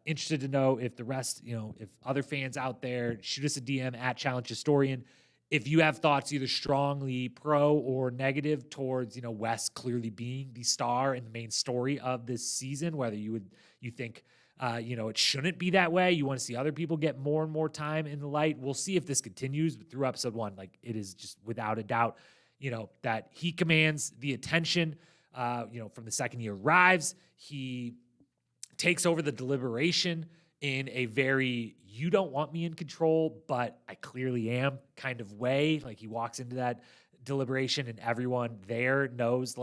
Interested to know if the rest, if other fans out there, shoot us a DM at Challenge Historian. If you have thoughts either strongly pro or negative towards, Wes clearly being the star and the main story of this season, whether you think, it shouldn't be that way. You want to see other people get more and more time in the light. We'll see if this continues, but through episode 1, it is just without a doubt, that he commands the attention. From the second he arrives, he takes over the deliberation in a very, you don't want me in control, but I clearly am kind of way. He walks into that deliberation and everyone there knows,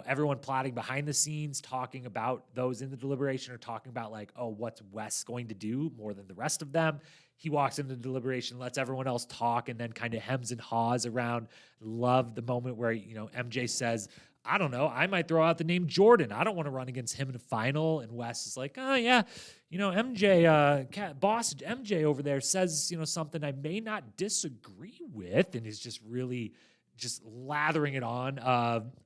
everyone plotting behind the scenes, talking about those in the deliberation or talking about what's Wes going to do more than the rest of them. He walks into the deliberation, lets everyone else talk, and then kind of hems and haws around. Love the moment where, MJ says, I don't know, I might throw out the name Jordan. I don't want to run against him in a final. And Wes is like, oh yeah, MJ, boss MJ over there says, something I may not disagree with. And he's just really just lathering it on.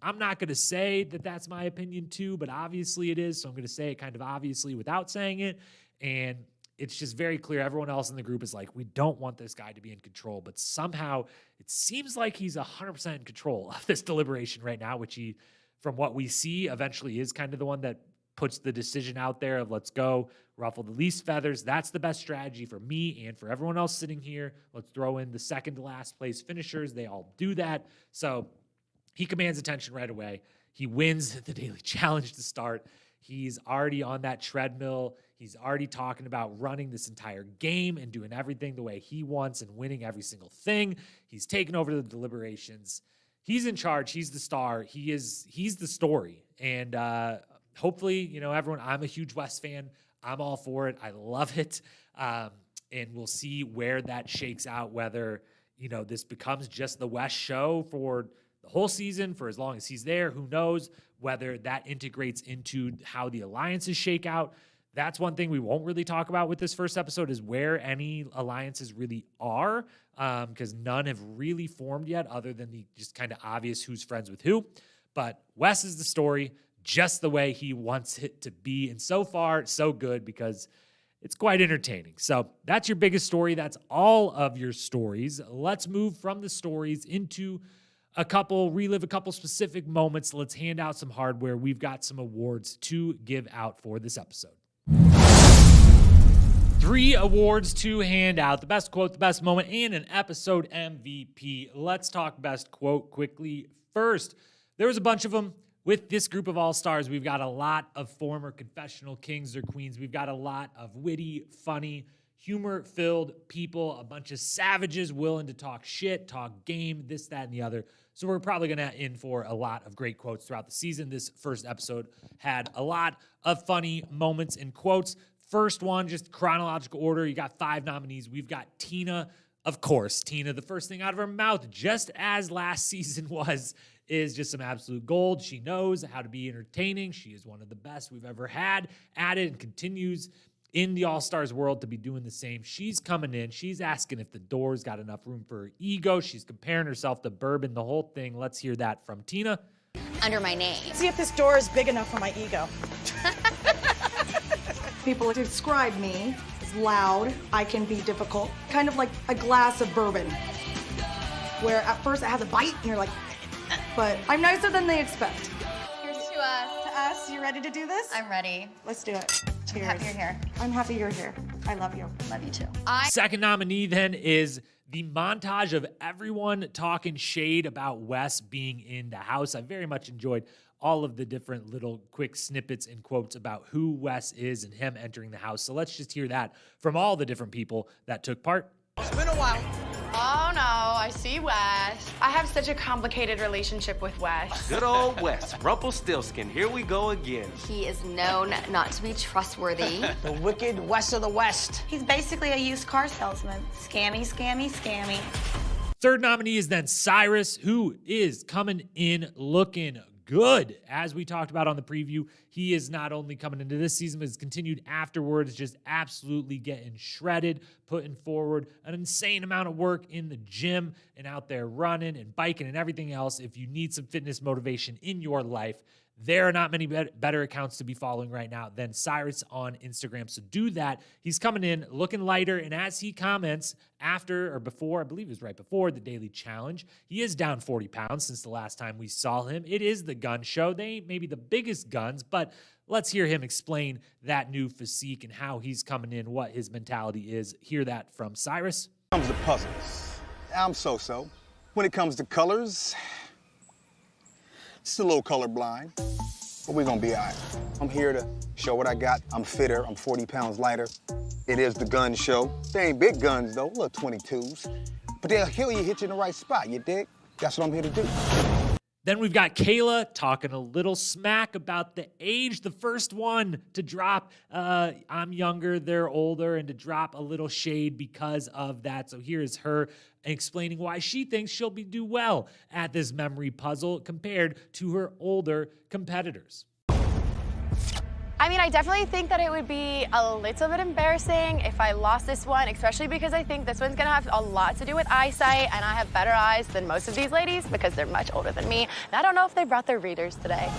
I'm not going to say that that's my opinion too, but obviously it is. So I'm going to say it kind of obviously without saying it. And it's just very clear. Everyone else in the group is like, we don't want this guy to be in control, but somehow it seems like he's 100% in control of this deliberation right now, which he, from what we see, eventually is kind of the one that puts the decision out there of let's go ruffle the least feathers. That's the best strategy for me and for everyone else sitting here. Let's throw in the second to last place finishers. They all do that. So he commands attention right away. He wins the daily challenge to start. He's already on that treadmill. He's already talking about running this entire game and doing everything the way he wants and winning every single thing. He's taken over the deliberations. He's in charge. He's the star. He's the story. And hopefully, everyone, I'm a huge Wes fan. I'm all for it. I love it. And we'll see where that shakes out, whether, this becomes just the Wes show for the whole season, for as long as he's there. Who knows whether that integrates into how the alliances shake out. That's one thing we won't really talk about with this first episode is where any alliances really are, because none have really formed yet other than the just kind of obvious who's friends with who. But Wes is the story just the way he wants it to be. And so far, so good, because it's quite entertaining. So that's your biggest story. That's all of your stories. Let's move from the stories into relive a couple specific moments. Let's hand out some hardware. We've got some awards to give out for this episode. 3 awards to hand out: the best quote, the best moment, and an episode MVP. Let's talk best quote quickly first. There was a bunch of them. With this group of all-stars, we've got a lot of former confessional kings or queens. We've got a lot of witty, funny, humor-filled people, a bunch of savages willing to talk shit, talk game, this, that, and the other. So we're probably going to in for a lot of great quotes throughout the season. This first episode had a lot of funny moments and quotes. First one, just chronological order. You got 5 nominees. We've got Tina. Of course, Tina, the first thing out of her mouth, just as last season was, is just some absolute gold. She knows how to be entertaining. She is one of the best we've ever had at it and continues in the All-Stars world to be doing the same. She's coming in. She's asking if the door's got enough room for her ego. She's comparing herself to Bourbon, the whole thing. Let's hear that from Tina. Under my name. See if this door is big enough for my ego. People describe me as loud. I can be difficult. Kind of like a glass of bourbon, where at first it has a bite and you're like, but I'm nicer than they expect. Here's to us. To us, you ready to do this? I'm ready. Let's do it. Cheers. I'm happy you're here. I'm happy you're here. I love you. Love you too. Second nominee then is the montage of everyone talking shade about Wes being in the house. I very much enjoyed all of the different little quick snippets and quotes about who Wes is and him entering the house. So let's just hear that from all the different people that took part. It's been a while. Oh no, I see Wes. I have such a complicated relationship with Wes. Good old Wes, Rumpelstiltskin, here we go again. He is known not to be trustworthy. The wicked West of the West. He's basically a used car salesman. Scammy, scammy, scammy. Third nominee is then Cyrus, who is coming in looking good. As we talked about on the preview, he is not only coming into this season, but has continued afterwards, just absolutely getting shredded, putting forward an insane amount of work in the gym and out there running and biking and everything else. If you need some fitness motivation in your life, there are not many better accounts to be following right now than Cyrus on Instagram. So do that. He's coming in looking lighter. And as he comments after or before, I believe it was right before the daily challenge, he is down 40 pounds since the last time we saw him. It is the gun show. They ain't maybe the biggest guns, but let's hear him explain that new physique and how he's coming in, what his mentality is. Hear that from Cyrus. When it comes to puzzles, I'm so-so. When it comes to colors, just a little colorblind, but we're gonna be all right. I'm here to show what I got. I'm fitter, I'm 40 pounds lighter. It is the gun show. They ain't big guns though, little 22s. But they'll heal you, hit you in the right spot, you dig? That's what I'm here to do. Then we've got Kayla talking a little smack about the age. The first one to drop, I'm younger, they're older, and to drop a little shade because of that. So here is her explaining why she thinks she'll do well at this memory puzzle compared to her older competitors. I mean, I definitely think that it would be a little bit embarrassing if I lost this one, especially because I think this one's gonna have a lot to do with eyesight, and I have better eyes than most of these ladies because they're much older than me. And I don't know if they brought their readers today.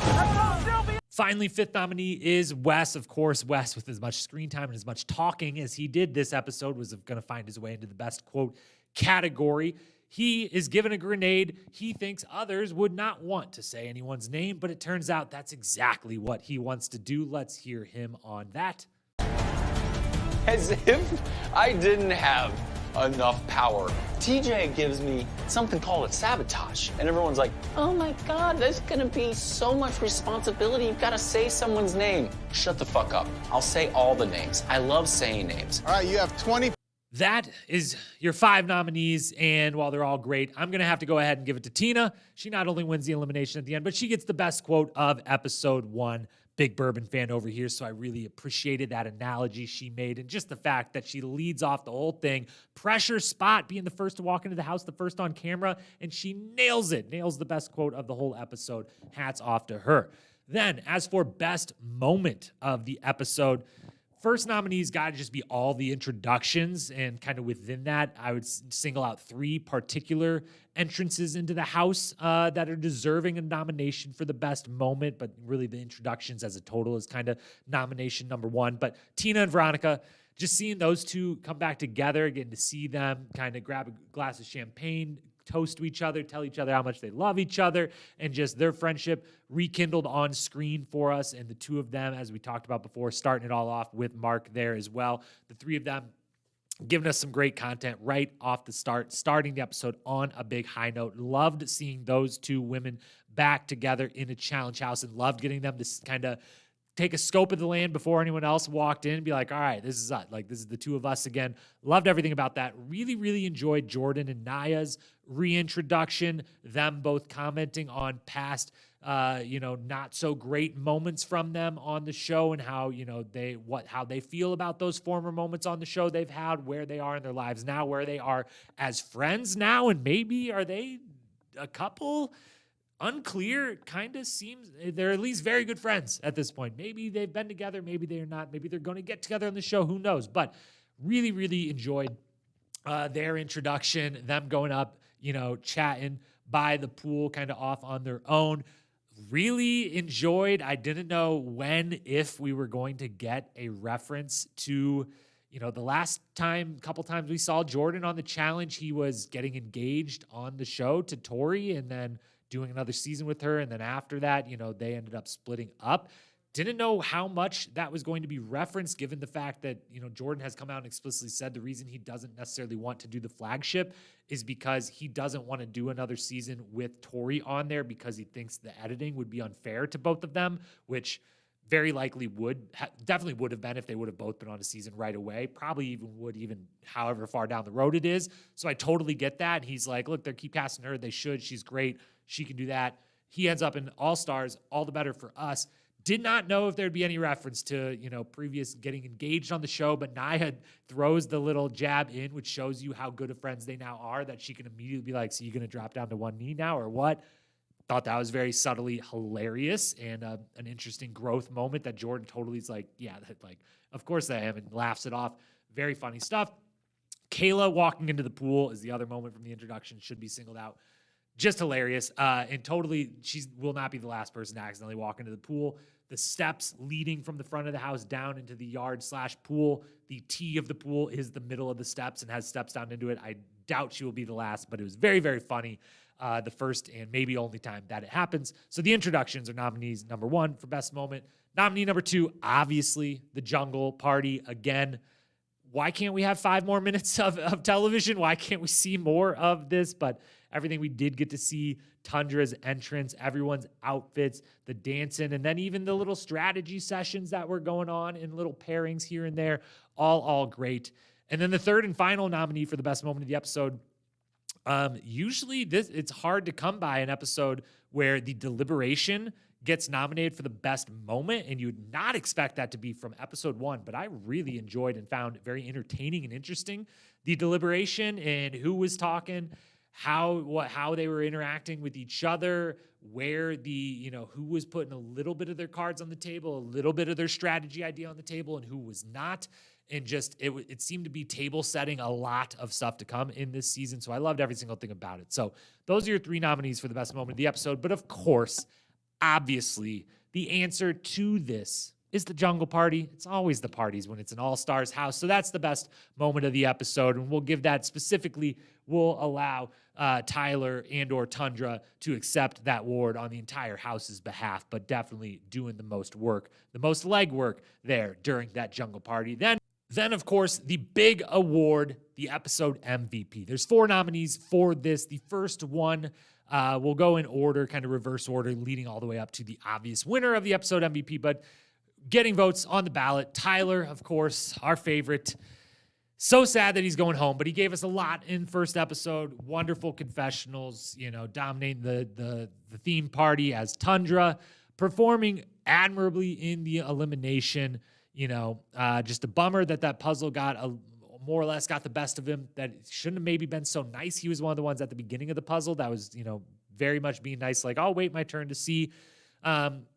Finally, fifth nominee is Wes. Of course, Wes, with as much screen time and as much talking as he did this episode, was going to find his way into the best quote category. He is given a grenade. He thinks others would not want to say anyone's name, but it turns out that's exactly what he wants to do. Let's hear him on that. As if I didn't have enough power. TJ gives me something called a sabotage. And everyone's like, oh my God, there's gonna be so much responsibility. You've gotta say someone's name. Shut the fuck up. I'll say all the names. I love saying names. All right, you have 20. That is your 5 nominees, and while they're all great, I'm going to have to go ahead and give it to Tina. She not only wins the elimination at the end, but she gets the best quote of episode 1. Big Bourbon fan over here, so I really appreciated that analogy she made, and just the fact that she leads off the whole thing. Pressure spot, being the first to walk into the house, the first on camera, and she nails it. Nails the best quote of the whole episode. Hats off to her. Then, as for best moment of the episode, first nominees got to just be all the introductions, and kind of within that, I would single out 3 particular entrances into the house that are deserving a nomination for the best moment, but really the introductions as a total is kind of nomination number 1. But Tina and Veronica, just seeing those two come back together, getting to see them kind of grab a glass of champagne, toast to each other, tell each other how much they love each other, and just their friendship rekindled on screen for us. And the two of them, as we talked about before, starting it all off with Mark there as well. The three of them giving us some great content right off the start, starting the episode on a big high note. Loved seeing those two women back together in a challenge house, and loved getting them to kind of take a scope of the land before anyone else walked in and be like, all right, this is us. Like, this is the two of us again. Loved everything about that. Really, really enjoyed Jordan and Naya's reintroduction, them both commenting on past, not so great moments from them on the show, and how, how they feel about those former moments on the show they've had, where they are in their lives now, where they are as friends now, and maybe are they a couple? Unclear. Kind of seems they're at least very good friends at this point. Maybe they've been together, maybe they're not, maybe they're going to get together on the show, who knows. But really, really enjoyed their introduction, them going up, chatting by the pool, kind of off on their own. Really enjoyed. I didn't know if we were going to get a reference to, the last couple times we saw Jordan on the challenge, he was getting engaged on the show to Tori, and then doing another season with her. And then after that, they ended up splitting up. Didn't know how much that was going to be referenced, given the fact that, Jordan has come out and explicitly said the reason he doesn't necessarily want to do the flagship is because he doesn't want to do another season with Tori on there, because he thinks the editing would be unfair to both of them, which very likely definitely would have been if they would have both been on a season right away. Probably even however far down the road it is. So I totally get that. And he's like, look, they keep casting her. They should. She's great. She can do that. He ends up in All-Stars. All the better for us. Did not know if there'd be any reference to, previous getting engaged on the show, but Naya throws the little jab in, which shows you how good of friends they now are, that she can immediately be like, so you're going to drop down to one knee now or what? Thought that was very subtly hilarious and an interesting growth moment that Jordan totally is like, yeah, of course I am, and laughs it off. Very funny stuff. Kayla walking into the pool is the other moment from the introduction, should be singled out. Just hilarious. And totally, she will not be the last person to accidentally walk into the pool. The steps leading from the front of the house down into the yard/pool. The T of the pool is the middle of the steps and has steps down into it. I doubt she will be the last, but it was very, very funny. The first and maybe only time that it happens. So the introductions are nominees number 1 for best moment. Nominee number 2, obviously, the jungle party again. Why can't we have 5 more minutes of television? Why can't we see more of this? But everything we did get to see, Tundra's entrance, everyone's outfits, the dancing, and then even the little strategy sessions that were going on in little pairings here and there, all great. And then the third and final nominee for the best moment of the episode. Usually it's hard to come by an episode where the deliberation gets nominated for the best moment, and you would not expect that to be from episode 1, but I really enjoyed and found very entertaining and interesting the deliberation and who was talking, how they were interacting with each other, where who was putting a little bit of their cards on the table, a little bit of their strategy idea on the table, and who was not. And just, it seemed to be table setting a lot of stuff to come in this season. So I loved every single thing about it. So those are your 3 nominees for the best moment of the episode. But of course, obviously, the answer to this is the jungle party. It's always the parties when it's an all-stars house. So that's the best moment of the episode. And we'll give that specifically. We'll allow Tyler and or Tundra to accept that award on the entire house's behalf, but definitely doing the most work, the most legwork there during that jungle party. Then, of course, the big award, the episode MVP. There's 4 nominees for this. The first one, we'll go in order, kind of reverse order, leading all the way up to the obvious winner of the episode MVP. But getting votes on the ballot, Tyler, of course, our favorite. So sad that he's going home, but he gave us a lot in first episode. Wonderful confessionals, dominating the theme party as Tundra, performing admirably in the elimination. Just a bummer that puzzle more or less got the best of him. That shouldn't have maybe been so nice. He was one of the ones at the beginning of the puzzle that was, very much being nice. Like, I'll wait my turn to see.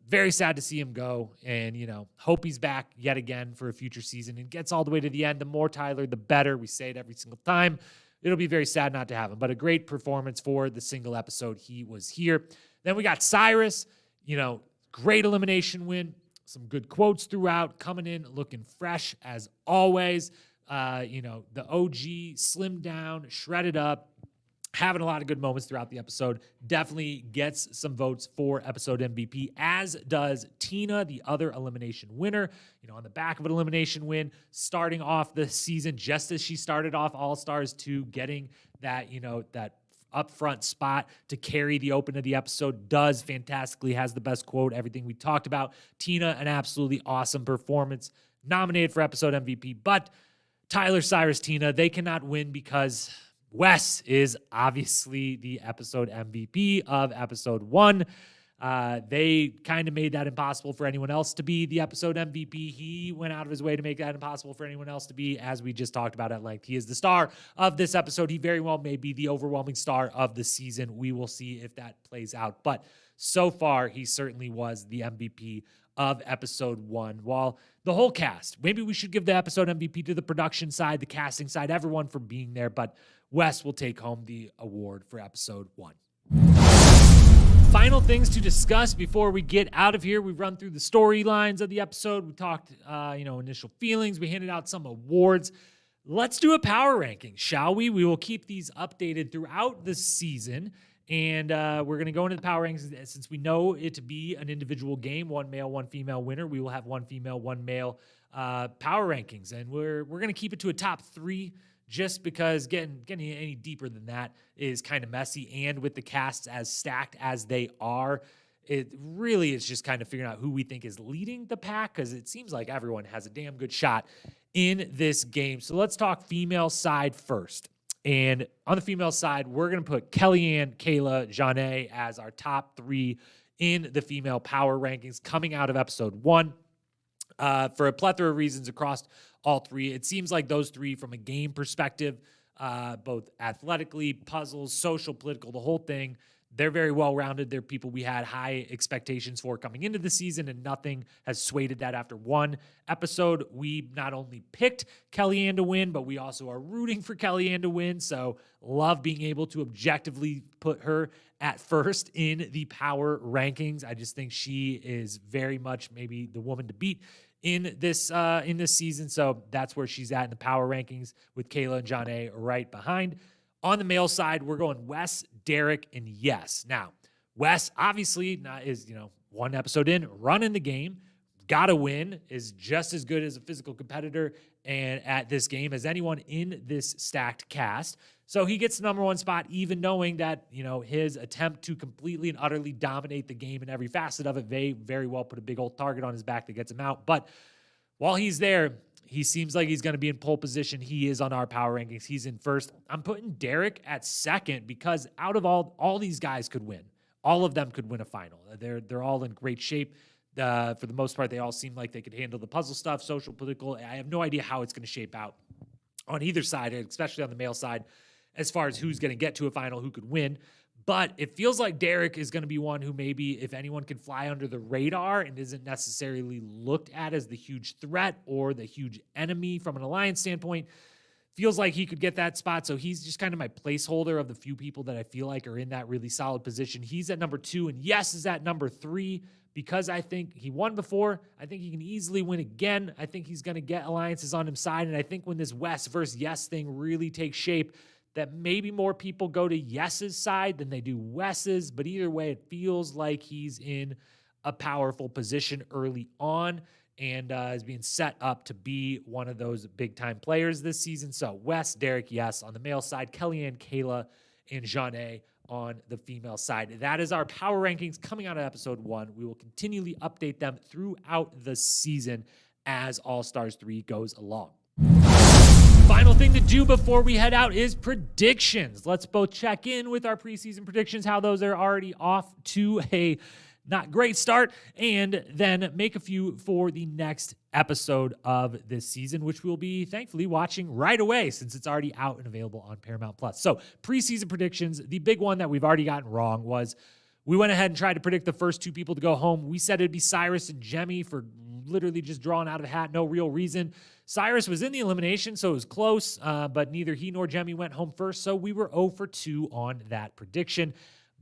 Very sad to see him go, and, hope he's back yet again for a future season and gets all the way to the end. The more Tyler, the better. We say it every single time. It'll be very sad not to have him, but a great performance for the single episode he was here. Then we got Cyrus, great elimination win. Some good quotes throughout, coming in looking fresh as always. The OG slimmed down, shredded up, having a lot of good moments throughout the episode. Definitely gets some votes for episode MVP, as does Tina, the other elimination winner. On the back of an elimination win, starting off the season just as she started off All-Stars 2, getting that, that upfront spot to carry the open of the episode, does fantastically, has the best quote, everything we talked about. Tina, an absolutely awesome performance, nominated for episode MVP, but Tyler, Cyrus, Tina, they cannot win because Wes is obviously the episode MVP of episode 1. They kind of made that impossible for anyone else to be the episode MVP. He went out of his way to make that impossible for anyone else to be, as we just talked about at length. He is the star of this episode. He very well may be the overwhelming star of the season. We will see if that plays out. But so far, he certainly was the MVP of episode 1. While the whole cast, maybe we should give the episode MVP to the production side, the casting side, everyone for being there. But Wes will take home the award for episode 1. Final things to discuss before we get out of here. We've run through the storylines of the episode. We talked, initial feelings. We handed out some awards. Let's do a power ranking, shall we? We will keep these updated throughout the season. And we're going to go into the power rankings. Since we know it to be an individual game, one male, one female winner, we will have one female, one male power rankings. And we're going to keep it to a top 3, just because getting any deeper than that is kind of messy. And with the casts as stacked as they are, it really is just kind of figuring out who we think is leading the pack, because it seems like everyone has a damn good shot in this game. So let's talk female side first. And on the female side, we're going to put Kellyanne, Kayla, Janae as our top 3 in the female power rankings coming out of episode 1. For a plethora of reasons across all 3. It seems like those 3, from a game perspective, both athletically, puzzles, social, political, the whole thing, they're very well-rounded. They're people we had high expectations for coming into the season, and nothing has swayed that after 1 episode. We not only picked Kellyanne to win, but we also are rooting for Kellyanne to win, so love being able to objectively put her at first in the power rankings. I just think she is very much maybe the woman to beat in this season, so that's where she's at in the power rankings, with Kayla and Janae right behind. On the male side, we're going Wes, Derek, and Yes. Now, Wes obviously is, 1 episode in, running the game, got to win, is just as good as a physical competitor and at this game as anyone in this stacked cast. So he gets the number 1 spot, even knowing that, his attempt to completely and utterly dominate the game in every facet of it may very well put a big old target on his back that gets him out. But while he's there, he seems like he's going to be in pole position. He is on our power rankings. He's in first. I'm putting Derek at second because out of all these guys could win. All of them could win a final. They're all in great shape. For the most part, they all seem like they could handle the puzzle stuff, social, political. I have no idea how it's going to shape out on either side, especially on the male side, as far as who's going to get to a final, who could win. But it feels like Derek is going to be one who maybe, if anyone can fly under the radar and isn't necessarily looked at as the huge threat or the huge enemy from an alliance standpoint, feels like he could get that spot. So he's just kind of my placeholder of the few people that I feel like are in that really solid position. He's at number 2, and Yes is at number 3 because I think he won before. I think he can easily win again. I think he's going to get alliances on his side, and I think when this Wes versus Yes thing really takes shape, that maybe more people go to Yes's side than they do Wes's, but either way, it feels like he's in a powerful position early on and is being set up to be one of those big-time players this season. So Wes, Derek, Yes on the male side, Kellyanne, Kayla, and Janae on the female side. That is our power rankings coming out of episode 1. We will continually update them throughout the season as All-Stars 3 goes along. Final thing to do before we head out is predictions. Let's both check in with our preseason predictions, how those are already off to a not great start, and then make a few for the next episode of this season, which we'll be thankfully watching right away since it's already out and available on Paramount+. So preseason predictions, the big one that we've already gotten wrong was we went ahead and tried to predict the first 2 people to go home. We said it'd be Cyrus and Jemmy for literally just drawing out of a hat, no real reason. Cyrus was in the elimination, so it was close, but neither he nor Jemmy went home first, so we were 0 for 2 on that prediction.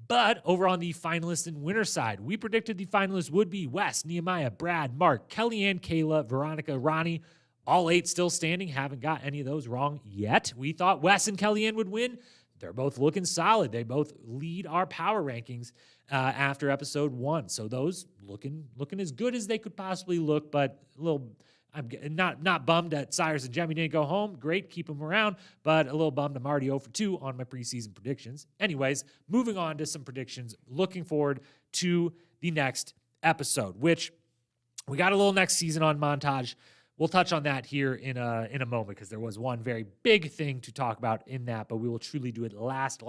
But over on the finalist and winner side, we predicted the finalists would be Wes, Nehemiah, Brad, Mark, Kellyanne, Kayla, Veronica, Ronnie. All 8 still standing. Haven't got any of those wrong yet. We thought Wes and Kellyanne would win. They're both looking solid. They both lead our power rankings after episode 1. So those looking as good as they could possibly look, but a little... I'm not bummed that Cyrus and Jemmy didn't go home. Great, keep them around, but a little bummed I'm already 0 for 2 on my preseason predictions. Anyways, moving on to some predictions. Looking forward to the next episode, which we got a little next season on montage. We'll touch on that here in a moment because there was one very big thing to talk about in that, but we will truly do it last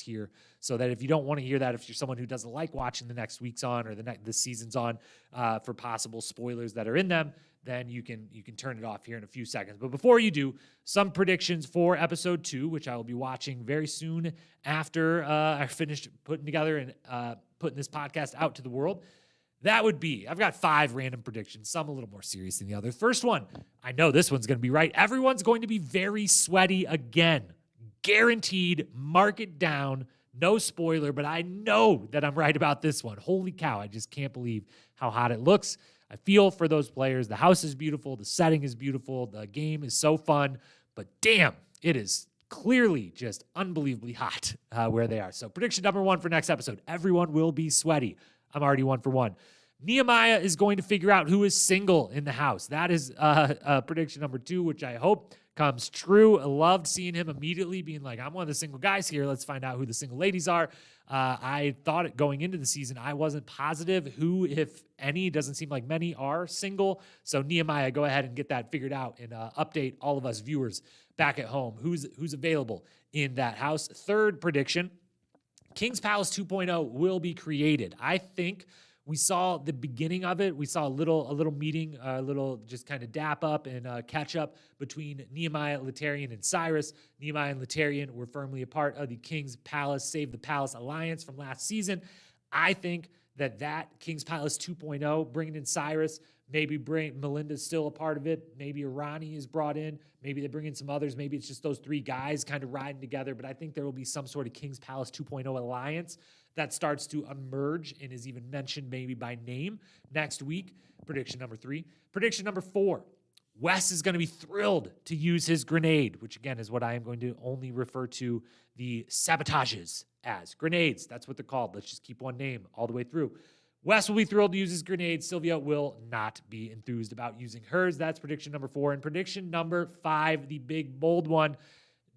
here so that if you don't want to hear that, if you're someone who doesn't like watching the next week's on or the season's on for possible spoilers that are in them, then you can turn it off here in a few seconds. But before you do, some predictions for episode 2, which I will be watching very soon after I finished putting together and putting this podcast out to the world. That would be, I've got 5 random predictions, some a little more serious than the others. First one, I know this one's going to be right. Everyone's going to be very sweaty again. Guaranteed, mark it down. No spoiler, but I know that I'm right about this one. Holy cow, I just can't believe how hot it looks. I feel for those players. The house is beautiful. The setting is beautiful. The game is so fun. But damn, it is clearly just unbelievably hot where they are. So prediction number 1 for next episode. Everyone will be sweaty. I'm already 1 for 1. Nehemiah is going to figure out who is single in the house. That is prediction number 2, which I hope comes true. I loved seeing him immediately being like, I'm one of the single guys here. Let's find out who the single ladies are. I thought going into the season, I wasn't positive who, if any, doesn't seem like many are single. So Nehemiah, go ahead and get that figured out and update all of us viewers back at home who's available in that house. Third prediction, King's Palace 2.0 will be created. I think we saw the beginning of it. We saw a little meeting, a little just kind of dap up and catch up between Nehemiah, Letarian, and Cyrus. Nehemiah and Letarian were firmly a part of the King's Palace Save the Palace Alliance from last season. I think that King's Palace 2.0, bringing in Cyrus, maybe Melinda's still a part of it. Maybe Ronnie is brought in. Maybe they bring in some others. Maybe it's just those 3 guys kind of riding together. But I think there will be some sort of King's Palace 2.0 alliance that starts to emerge and is even mentioned maybe by name next week. Prediction number 3. Prediction number 4. Wes is going to be thrilled to use his grenade, which again is what I am going to only refer to the sabotages as. Grenades, that's what they're called. Let's just keep one name all the way through. Wes will be thrilled to use his grenade. Sylvia will not be enthused about using hers. That's prediction number 4. And prediction number 5, the big, bold one,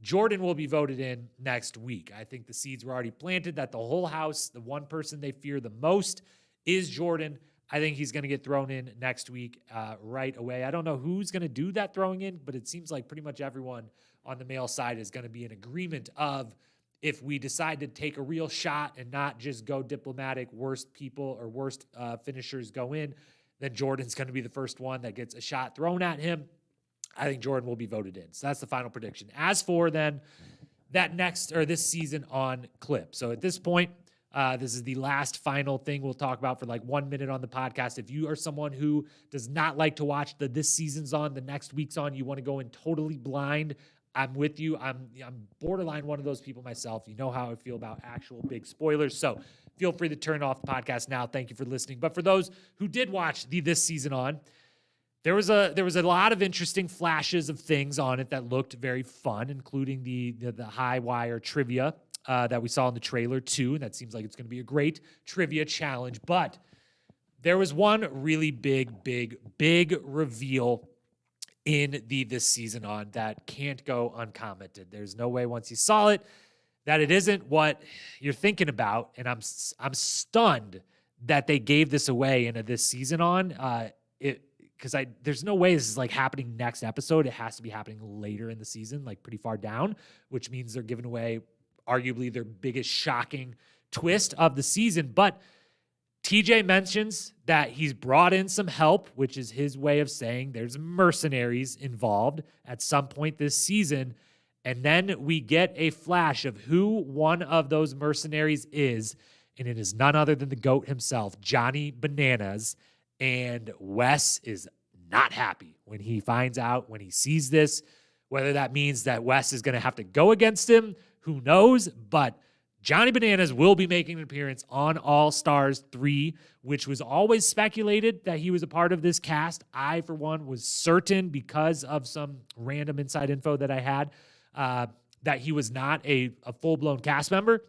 Jordan will be voted in next week. I think the seeds were already planted that the whole house, the one person they fear the most is Jordan. I think he's going to get thrown in next week right away. I don't know who's going to do that throwing in, but it seems like pretty much everyone on the male side is going to be in agreement of if we decide to take a real shot and not just go diplomatic, worst people or worst finishers go in, then Jordan's going to be the first one that gets a shot thrown at him. I think Jordan will be voted in. So that's the final prediction. As for then this season on Clip. So at this point, this is the last final thing we'll talk about for like 1 minute on the podcast. If you are someone who does not like to watch this season's on, the next week's on, you want to go in totally blind, I'm with you. I'm borderline one of those people myself. You know how I feel about actual big spoilers. So feel free to turn off the podcast now. Thank you for listening. But for those who did watch this season on, there was a lot of interesting flashes of things on it that looked very fun, including the high wire trivia that we saw in the trailer too, and that seems like it's going to be a great trivia challenge. But there was one really big reveal in this season on that can't go uncommented. There's no way once you saw it that it isn't what you're thinking about, and I'm stunned that they gave this away into this season on. Because there's no way this is like happening next episode. It has to be happening later in the season, like pretty far down, which means they're giving away arguably their biggest shocking twist of the season. But TJ mentions that he's brought in some help, which is his way of saying there's mercenaries involved at some point this season. And then we get a flash of who one of those mercenaries is, and it is none other than the GOAT himself, Johnny Bananas. And Wes is not happy when he finds out, when he sees this. Whether that means that Wes is going to have to go against him, who knows? But Johnny Bananas will be making an appearance on All Stars 3, which was always speculated that he was a part of this cast. I, for one, was certain because of some random inside info that I had that he was not a full-blown cast member,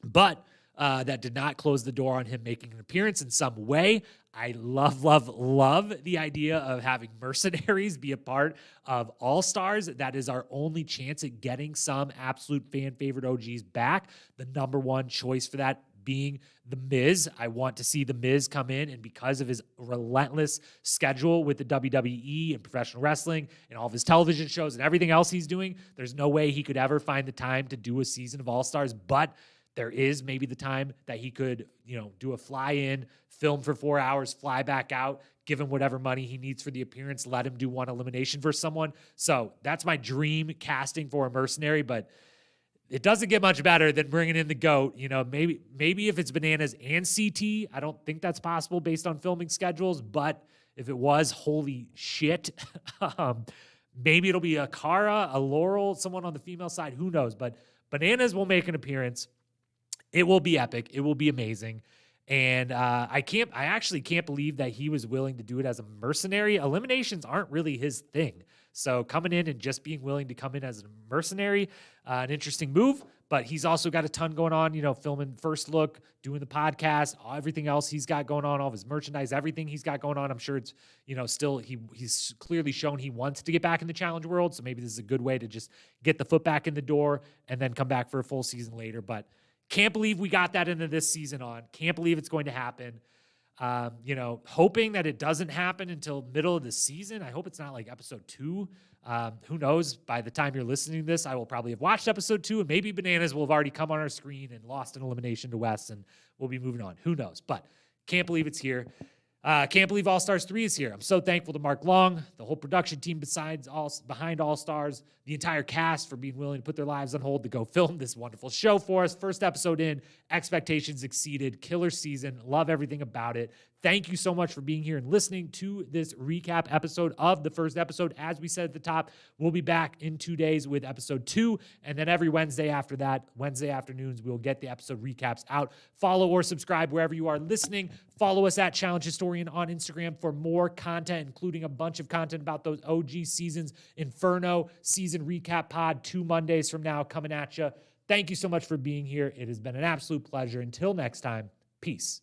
but that did not close the door on him making an appearance in some way. I love, love, love the idea of having mercenaries be a part of All Stars. That is our only chance at getting some absolute fan favorite OGs back. The number one choice for that being The Miz. I want to see The Miz come in, and because of his relentless schedule with the WWE and professional wrestling and all of his television shows and everything else he's doing, there's no way he could ever find the time to do a season of All Stars, but there is maybe the time that he could, do a fly-in, film for 4 hours, fly back out, give him whatever money he needs for the appearance, let him do one elimination versus someone. So that's my dream casting for a mercenary, but it doesn't get much better than bringing in the GOAT. Maybe if it's Bananas and CT, I don't think that's possible based on filming schedules, but if it was, holy shit. Maybe it'll be a Cara, a Laurel, someone on the female side, who knows, but Bananas will make an appearance. It will be epic. It will be amazing. And I actually can't believe that he was willing to do it as a mercenary. Eliminations aren't really his thing. So coming in and just being willing to come in as a mercenary, an interesting move. But he's also got a ton going on, filming First Look, doing the podcast, everything else he's got going on, all of his merchandise, everything he's got going on. I'm sure it's, still he's clearly shown he wants to get back in the challenge world. So maybe this is a good way to just get the foot back in the door and then come back for a full season later. But can't believe we got that into this season on. Can't believe it's going to happen. Hoping that it doesn't happen until middle of the season. I hope it's not like episode 2. Who knows? By the time you're listening to this, I will probably have watched episode 2, and maybe Bananas will have already come on our screen and lost an elimination to Wes, and we'll be moving on. Who knows? But can't believe it's here. Can't believe All Stars 3 is here. I'm so thankful to Mark Long, the whole production team behind All Stars, the entire cast for being willing to put their lives on hold to go film this wonderful show for us. First episode in, expectations exceeded, killer season, love everything about it. Thank you so much for being here and listening to this recap episode of the first episode. As we said at the top, we'll be back in 2 days with episode 2, and then every Wednesday after that, Wednesday afternoons, we'll get the episode recaps out. Follow or subscribe wherever you are listening. Follow us at Challenge Historian on Instagram for more content, including a bunch of content about those OG seasons. Inferno season recap pod 2 Mondays from now coming at you. Thank you so much for being here. It has been an absolute pleasure. Until next time, peace.